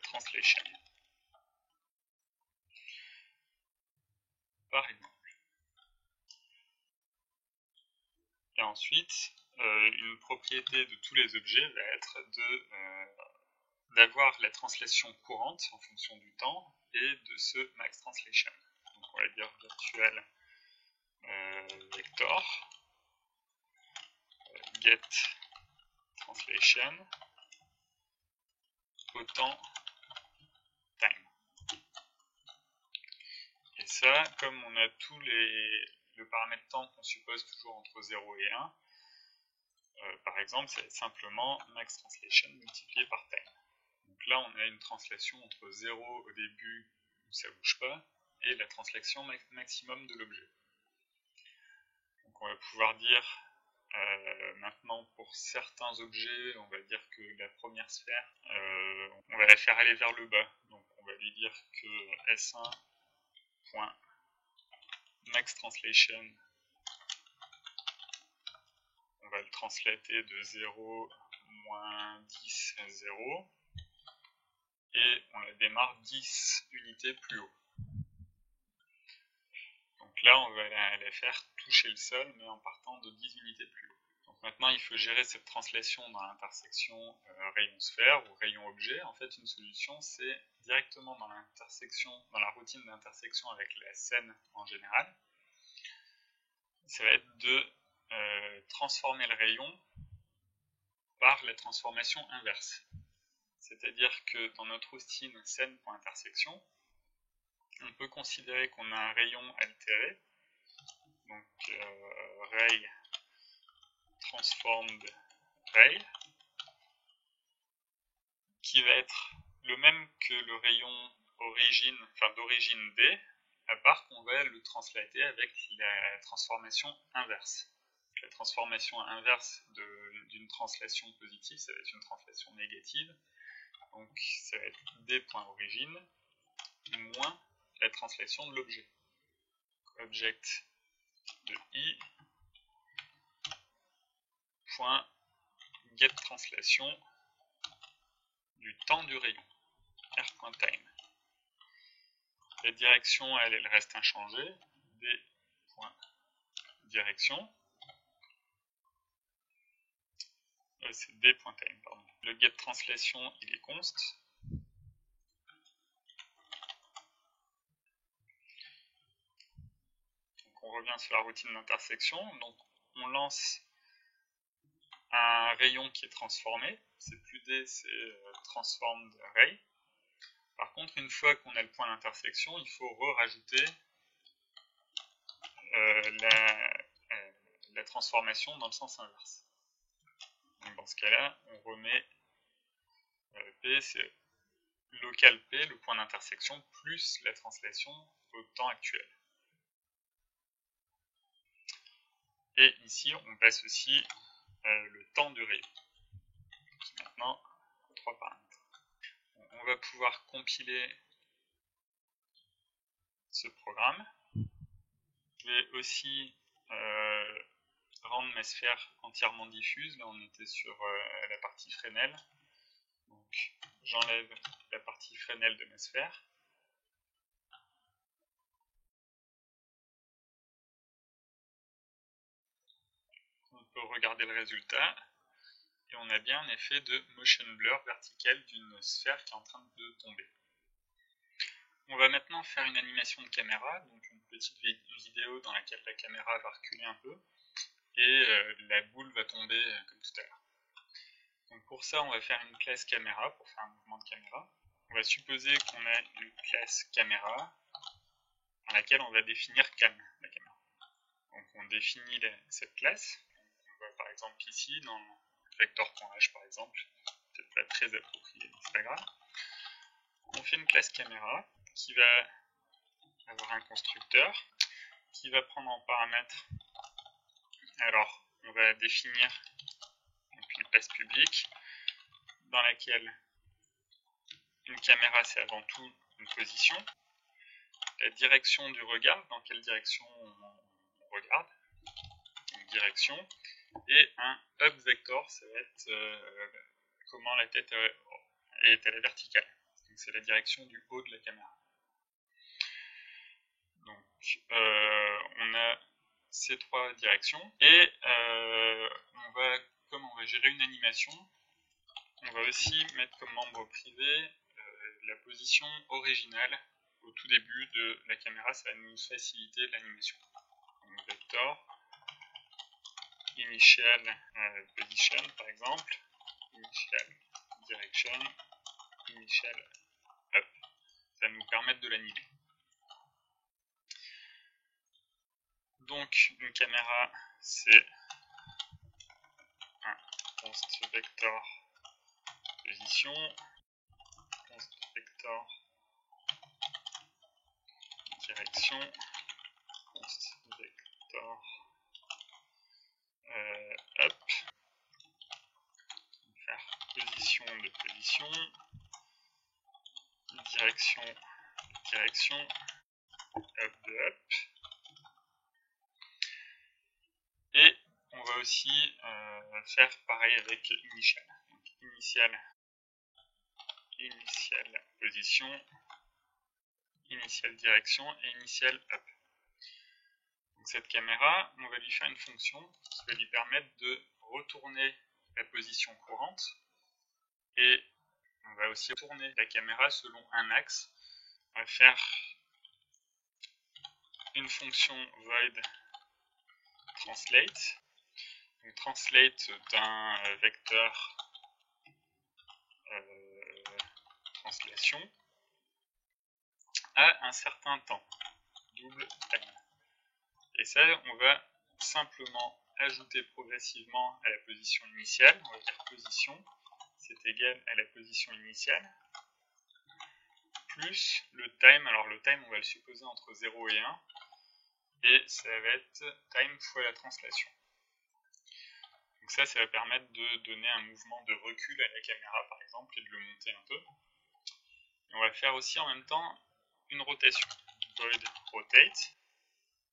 translation. Par exemple. Et ensuite, une propriété de tous les objets va être d'avoir la translation courante en fonction du temps et de ce max translation. Donc on va dire virtual vector get translation autant time. Et ça, comme on a tous le paramètre temps qu'on suppose toujours entre 0 et 1, par exemple, ça va être simplement max translation multiplié par time. Donc là, on a une translation entre 0 au début où ça ne bouge pas et la translation maximum de l'objet. Donc on va pouvoir dire maintenant pour certains objets, on va dire que la première sphère, on va la faire aller vers le bas. Donc on va lui dire que S1.max translation, on va le translater de 0, moins 10, 0. Et on la démarre 10 unités plus haut. Donc là, on va la faire toucher le sol, mais en partant de 10 unités plus haut. Donc maintenant, il faut gérer cette translation dans l'intersection rayon-sphère ou rayon-objet. En fait, une solution, c'est directement dans l'intersection, dans la routine d'intersection avec la scène en général. Ça va être de transformer le rayon par la transformation inverse. C'est-à-dire que dans notre routine scène.intersection, on peut considérer qu'on a un rayon altéré, donc ray transformed ray, qui va être le même que le rayon d'origine D, à part qu'on va le translater avec la transformation inverse. La transformation inverse d'une translation positive, ça va être une translation négative, donc ça va être D.origine moins la translation de l'objet. Object de i point get translation du temps du rayon r.time. La direction elle reste inchangée, d.direction, c'est d.time, pardon. Le get translation il est const. Donc on revient sur la routine d'intersection, donc on lance un rayon qui est transformé, c'est plus D, c'est transformed ray. Par contre, une fois qu'on a le point d'intersection, il faut rajouter la transformation dans le sens inverse. ce cas-là, on remet P, c'est local P, le point d'intersection, plus la translation au temps actuel. Et ici, on passe aussi le temps de rayon. Maintenant, 3 paramètres. On va pouvoir compiler ce programme. Je vais aussi rendre ma sphère entièrement diffuse. Là, on était sur la partie Fresnel. Donc, j'enlève la partie Fresnel de ma sphère. On peut regarder le résultat. Et on a bien un effet de motion blur vertical d'une sphère qui est en train de tomber. On va maintenant faire une animation de caméra, donc une petite vidéo dans laquelle la caméra va reculer un peu et la boule va tomber comme tout à l'heure. Donc pour ça, on va faire une classe caméra pour faire un mouvement de caméra. On va supposer qu'on a une classe caméra dans laquelle on va définir cam, la caméra. Donc on définit cette classe. On va par exemple ici dans vector.h par exemple, peut-être pas très approprié, mais c'est pas grave. On fait une classe caméra qui va avoir un constructeur qui va prendre en paramètre. Alors, on va définir une classe publique dans laquelle une caméra c'est avant tout une position, la direction du regard, dans quelle direction on regarde, une direction, et un up vector, ça va être comment la tête est à la verticale. C'est la direction du haut de la caméra. Donc, on a ces 3 directions et comme on va gérer une animation, on va aussi mettre comme membre privé la position originale au tout début de la caméra. Ça va nous faciliter l'animation. Donc, vector initial position par exemple, initial direction, initial up. Ça va nous permettre de l'animer. Donc une caméra c'est un const vector position, const vector direction, const vector up, on va faire position de position, direction de direction, up de up. Et on va aussi faire pareil avec initial. Donc, initial position, initial direction et initial up. Donc, cette caméra, on va lui faire une fonction qui va lui permettre de retourner la position courante et on va aussi tourner la caméra selon un axe. On va faire une fonction void translate. Donc, translate d'un vecteur translation à un certain temps, double time. Et ça, on va simplement ajouter progressivement à la position initiale. On va dire position, c'est égal à la position initiale, plus le time. Alors le time, on va le supposer entre 0 et 1, et ça va être time fois la translation. Donc ça va permettre de donner un mouvement de recul à la caméra, par exemple, et de le monter un peu. Et on va faire aussi en même temps une rotation. Void rotate,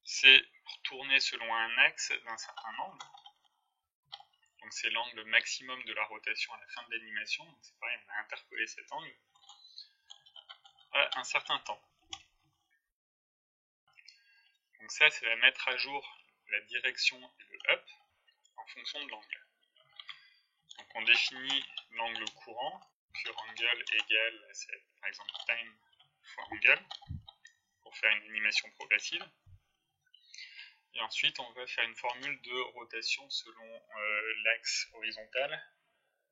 c'est tourner selon un axe d'un certain angle. Donc c'est l'angle maximum de la rotation à la fin de l'animation. Donc c'est pareil, on va interpoler cet angle à un certain temps. Donc ça va mettre à jour la direction et le up en fonction de l'angle. Donc on définit l'angle courant, pure angle égale, par exemple time fois angle, pour faire une animation progressive. Et ensuite, on va faire une formule de rotation selon l'axe horizontal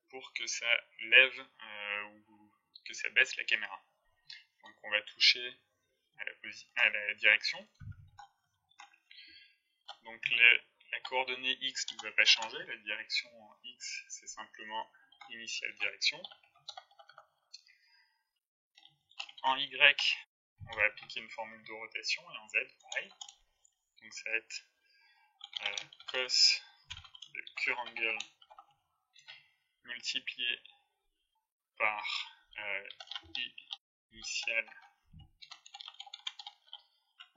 pour que ça lève ou que ça baisse la caméra. Donc on va toucher à la direction. Donc la coordonnée x ne va pas changer, la direction en x c'est simplement initial direction. En y, on va appliquer une formule de rotation, et en z, pareil. Donc ça va être cos de current angle multiplié par initial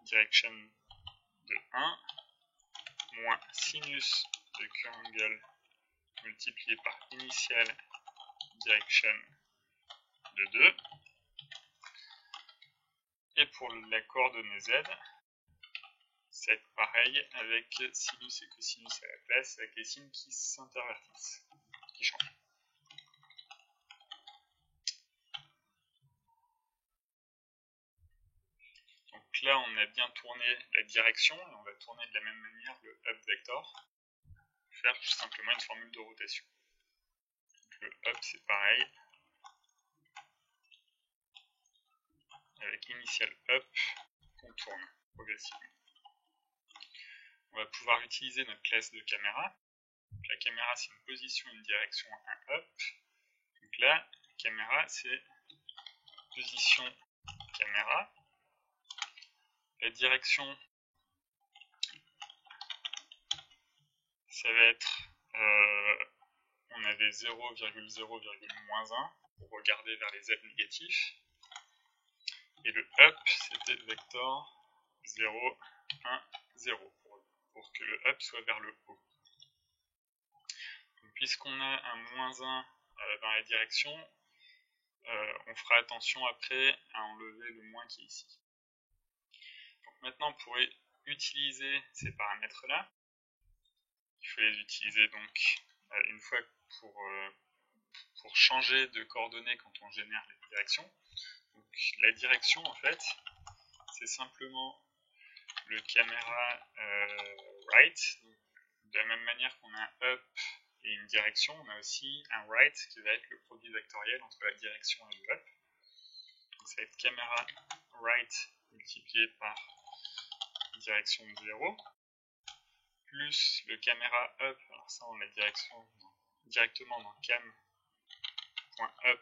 direction de 1 moins sinus de current angle multiplié par initial direction de 2. Et pour la coordonnée z, c'est pareil avec sinus et cosinus à la place, avec les signes qui s'intervertissent, qui changent. Donc là, on a bien tourné la direction, et on va tourner de la même manière le up vector, faire simplement une formule de rotation. Donc le up, c'est pareil, avec initial up, on tourne progressivement. On va pouvoir utiliser notre classe de caméra. Donc la caméra, c'est une position, une direction, un up. Donc là, caméra, c'est position caméra. La direction, ça va être, on avait 0,0,-1 pour regarder vers les z négatifs. Et le up, c'était le vecteur 0, 1, 0, pour que le up soit vers le haut. Puisqu'on a un moins 1 dans la direction, on fera attention après à enlever le moins qui est ici. Donc maintenant, pour utiliser ces paramètres-là, il faut les utiliser donc une fois pour changer de coordonnées quand on génère les directions. Donc la direction, en fait, c'est simplement le caméra right. Donc, de la même manière qu'on a un up et une direction, on a aussi un right qui va être le produit vectoriel entre la direction et le up. Donc ça va être caméra right multiplié par direction de 0, plus le caméra up, alors ça on a directement dans cam.up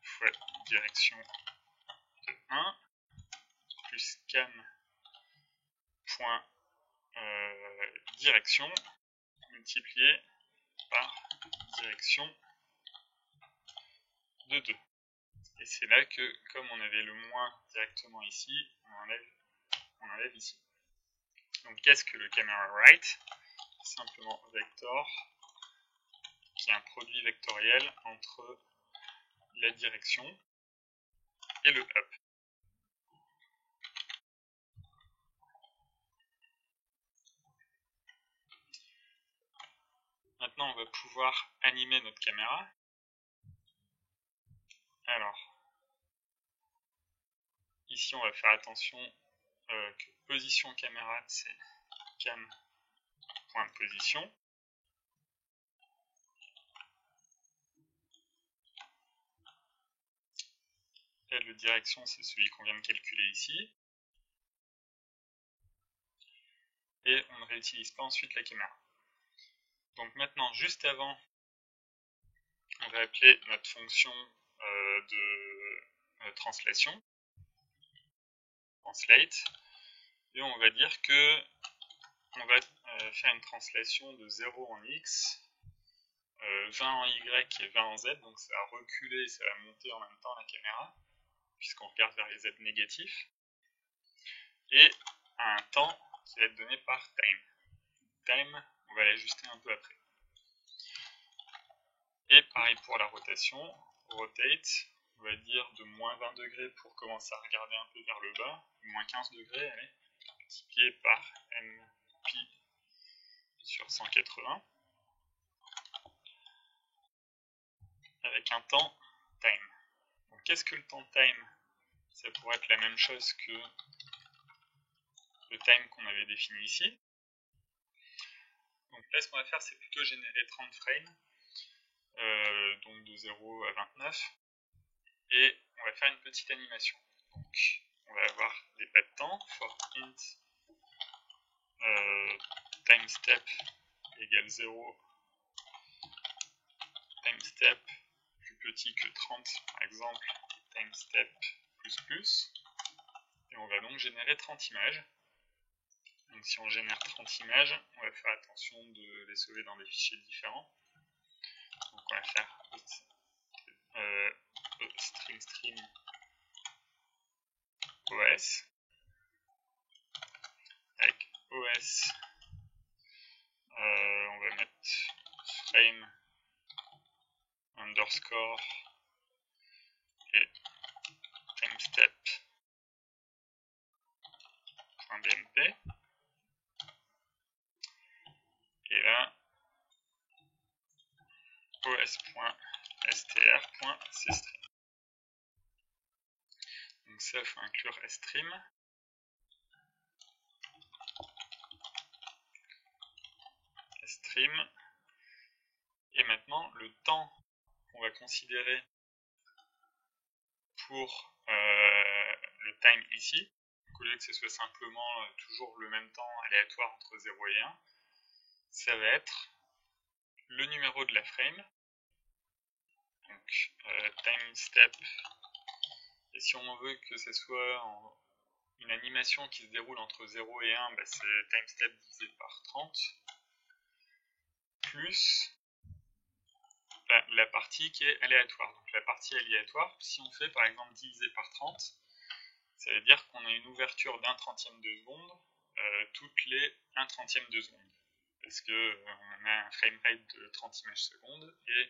fois direction de 1, plus cam.direction multiplié par direction de 2. Et c'est là que, comme on avait le moins directement ici, on enlève ici. Donc qu'est-ce que le camera right? Simplement vector, qui est un produit vectoriel entre la direction et le up. Maintenant, on va pouvoir animer notre caméra. Alors, ici, on va faire attention que position caméra, c'est cam.position. Et le direction, c'est celui qu'on vient de calculer ici. Et on ne réutilise pas ensuite la caméra. Donc maintenant, juste avant, on va appeler notre fonction de translation, translate, et on va dire que on va faire une translation de 0 en x, 20 en y et 20 en z, donc ça va reculer et ça va monter en même temps la caméra, puisqu'on regarde vers les z négatifs, et à un temps qui va être donné par time. Time, on va l'ajuster un peu après. Et pareil pour la rotation, rotate, on va dire de moins 20 degrés pour commencer à regarder un peu vers le bas, moins 15 degrés, allez, multiplié par mpi sur 180, avec un temps time. Donc qu'est-ce que le temps time? Ça pourrait être la même chose que le time qu'on avait défini ici. Donc là, ce qu'on va faire, c'est plutôt générer 30 frames, donc de 0 à 29, et on va faire une petite animation. Donc on va avoir des pas de temps, for int timestep égale 0, timestep plus petit que 30 par exemple, timestep plus, et on va donc générer 30 images. Donc si on génère 30 images, on va faire attention de les sauver dans des fichiers différents. Donc on va faire string OS, avec OS, on va mettre frame underscore et timestep.bmp, et là os.str.cstring. Donc ça, il faut inclure stream. Et maintenant, le temps qu'on va considérer pour le time ici, au lieu que ce soit simplement toujours le même temps aléatoire entre 0 et 1, ça va être le numéro de la frame, donc timestep, et si on veut que ce soit une animation qui se déroule entre 0 et 1, bah c'est timestep divisé par 30, plus la partie qui est aléatoire. Donc la partie aléatoire, si on fait par exemple divisé par 30, ça veut dire qu'on a une ouverture d'1 trentième de seconde toutes les 1 trentième de seconde. Parce qu'on a un framerate de 30 images secondes et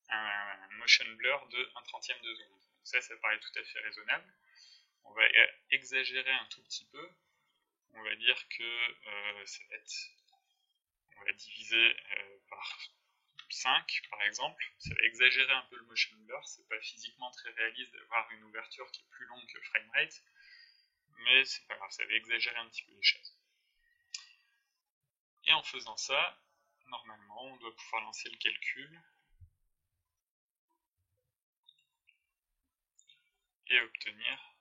un motion blur de 1 trentième de seconde. Donc ça paraît tout à fait raisonnable. On va exagérer un tout petit peu. On va dire que on va diviser par 5 par exemple. Ça va exagérer un peu le motion blur. C'est pas physiquement très réaliste d'avoir une ouverture qui est plus longue que framerate. Mais c'est pas grave, ça va exagérer un petit peu les choses. Et en faisant ça, normalement, on doit pouvoir lancer le calcul et obtenir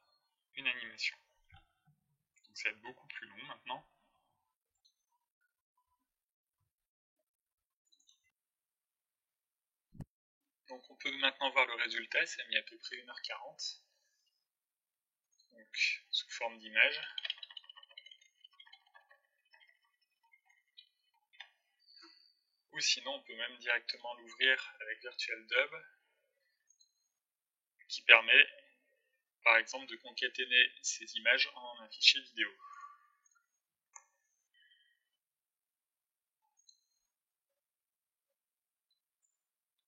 une animation. Donc ça va être beaucoup plus long maintenant. Donc on peut maintenant voir le résultat, ça a mis à peu près 1h40. Donc sous forme d'image. Ou sinon on peut même directement l'ouvrir avec VirtualDub, qui permet par exemple de concaténer ces images en un fichier vidéo.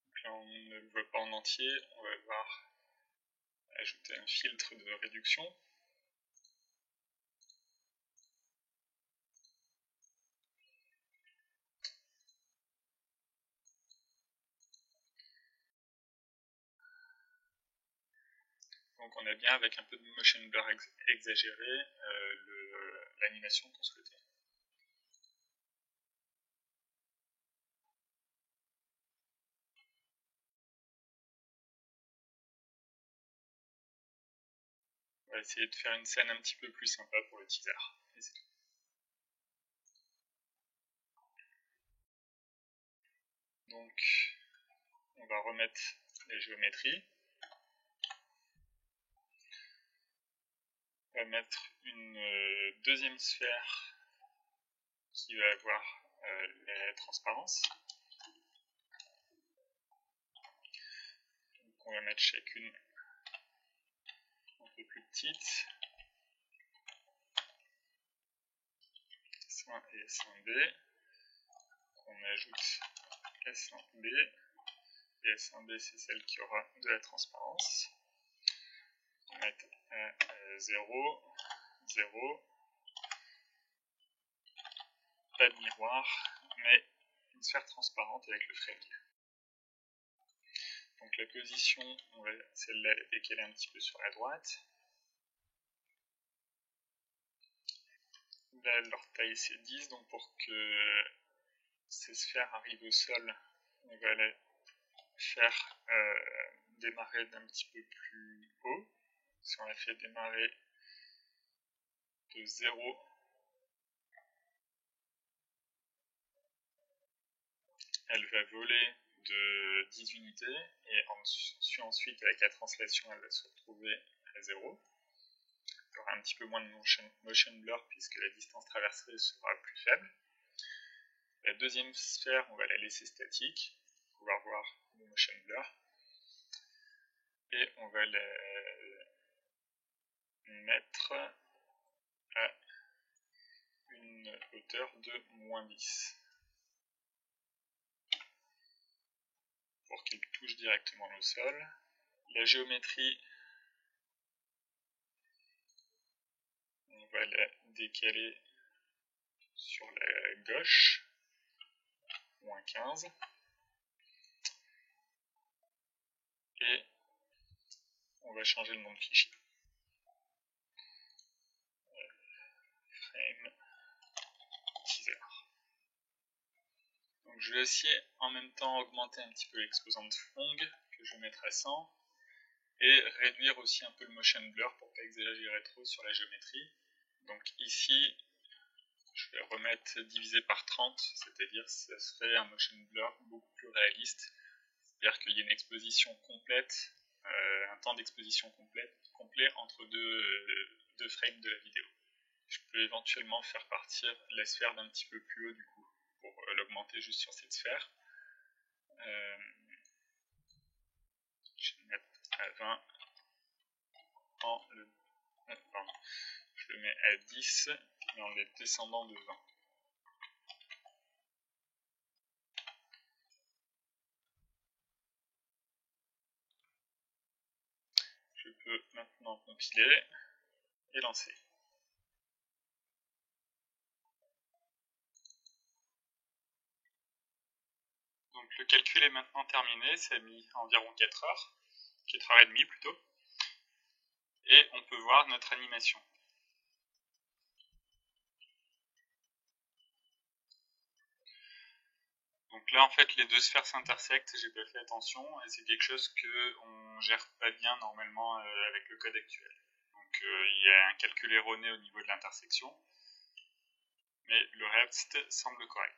Donc là on ne le voit pas en entier, on va voir ajouter un filtre de réduction. Donc on a bien, avec un peu de motion blur exagéré, l'animation qu'on souhaitait. On va essayer de faire une scène un petit peu plus sympa pour le teaser. Et c'est tout. Donc on va remettre les géométries. On va mettre une deuxième sphère qui va avoir la transparence. Donc on va mettre chacune un peu plus petite. S1 et S1B. On ajoute S1B. Et S1B, c'est celle qui aura de la transparence. On va mettre 0, 0. Pas de miroir, mais une sphère transparente avec le frame. Donc la position, on va celle-là décaler un petit peu sur la droite. Là, leur taille c'est 10, donc pour que ces sphères arrivent au sol, on va les faire démarrer d'un petit peu plus haut. Si on la fait démarrer de 0, elle va voler de 10 unités, et ensuite avec la translation, elle va se retrouver à 0. Il y aura un petit peu moins de motion blur puisque la distance traversée sera plus faible. La deuxième sphère, on va la laisser statique, pour pouvoir voir le motion blur. Et on va la mettre à une hauteur de -10. Pour qu'il touche directement le sol. La géométrie, on va la décaler sur la gauche, -15. Et on va changer le nom de fichier. Frame teaser. Donc je vais aussi en même temps augmenter un petit peu l'exposante Phong, que je vais mettre à 100, et réduire aussi un peu le motion blur pour pas exagérer trop sur la géométrie. Donc ici, je vais remettre divisé par 30, c'est-à-dire que ça serait un motion blur beaucoup plus réaliste, c'est-à-dire qu'il y a une exposition complète, un temps d'exposition complet entre deux frames de la vidéo. Je peux éventuellement faire partir la sphère d'un petit peu plus haut du coup, pour l'augmenter juste sur cette sphère. Je vais le mettre à 20 je le mets à 10, mais en les descendant de 20. Je peux maintenant compiler et lancer. Donc le calcul est maintenant terminé, ça a mis environ 4 heures, 4h30 plutôt, et on peut voir notre animation. Donc là en fait les deux sphères s'intersectent, j'ai pas fait attention, et c'est quelque chose qu'on gère pas bien normalement avec le code actuel. Donc il y a un calcul erroné au niveau de l'intersection, mais le reste semble correct.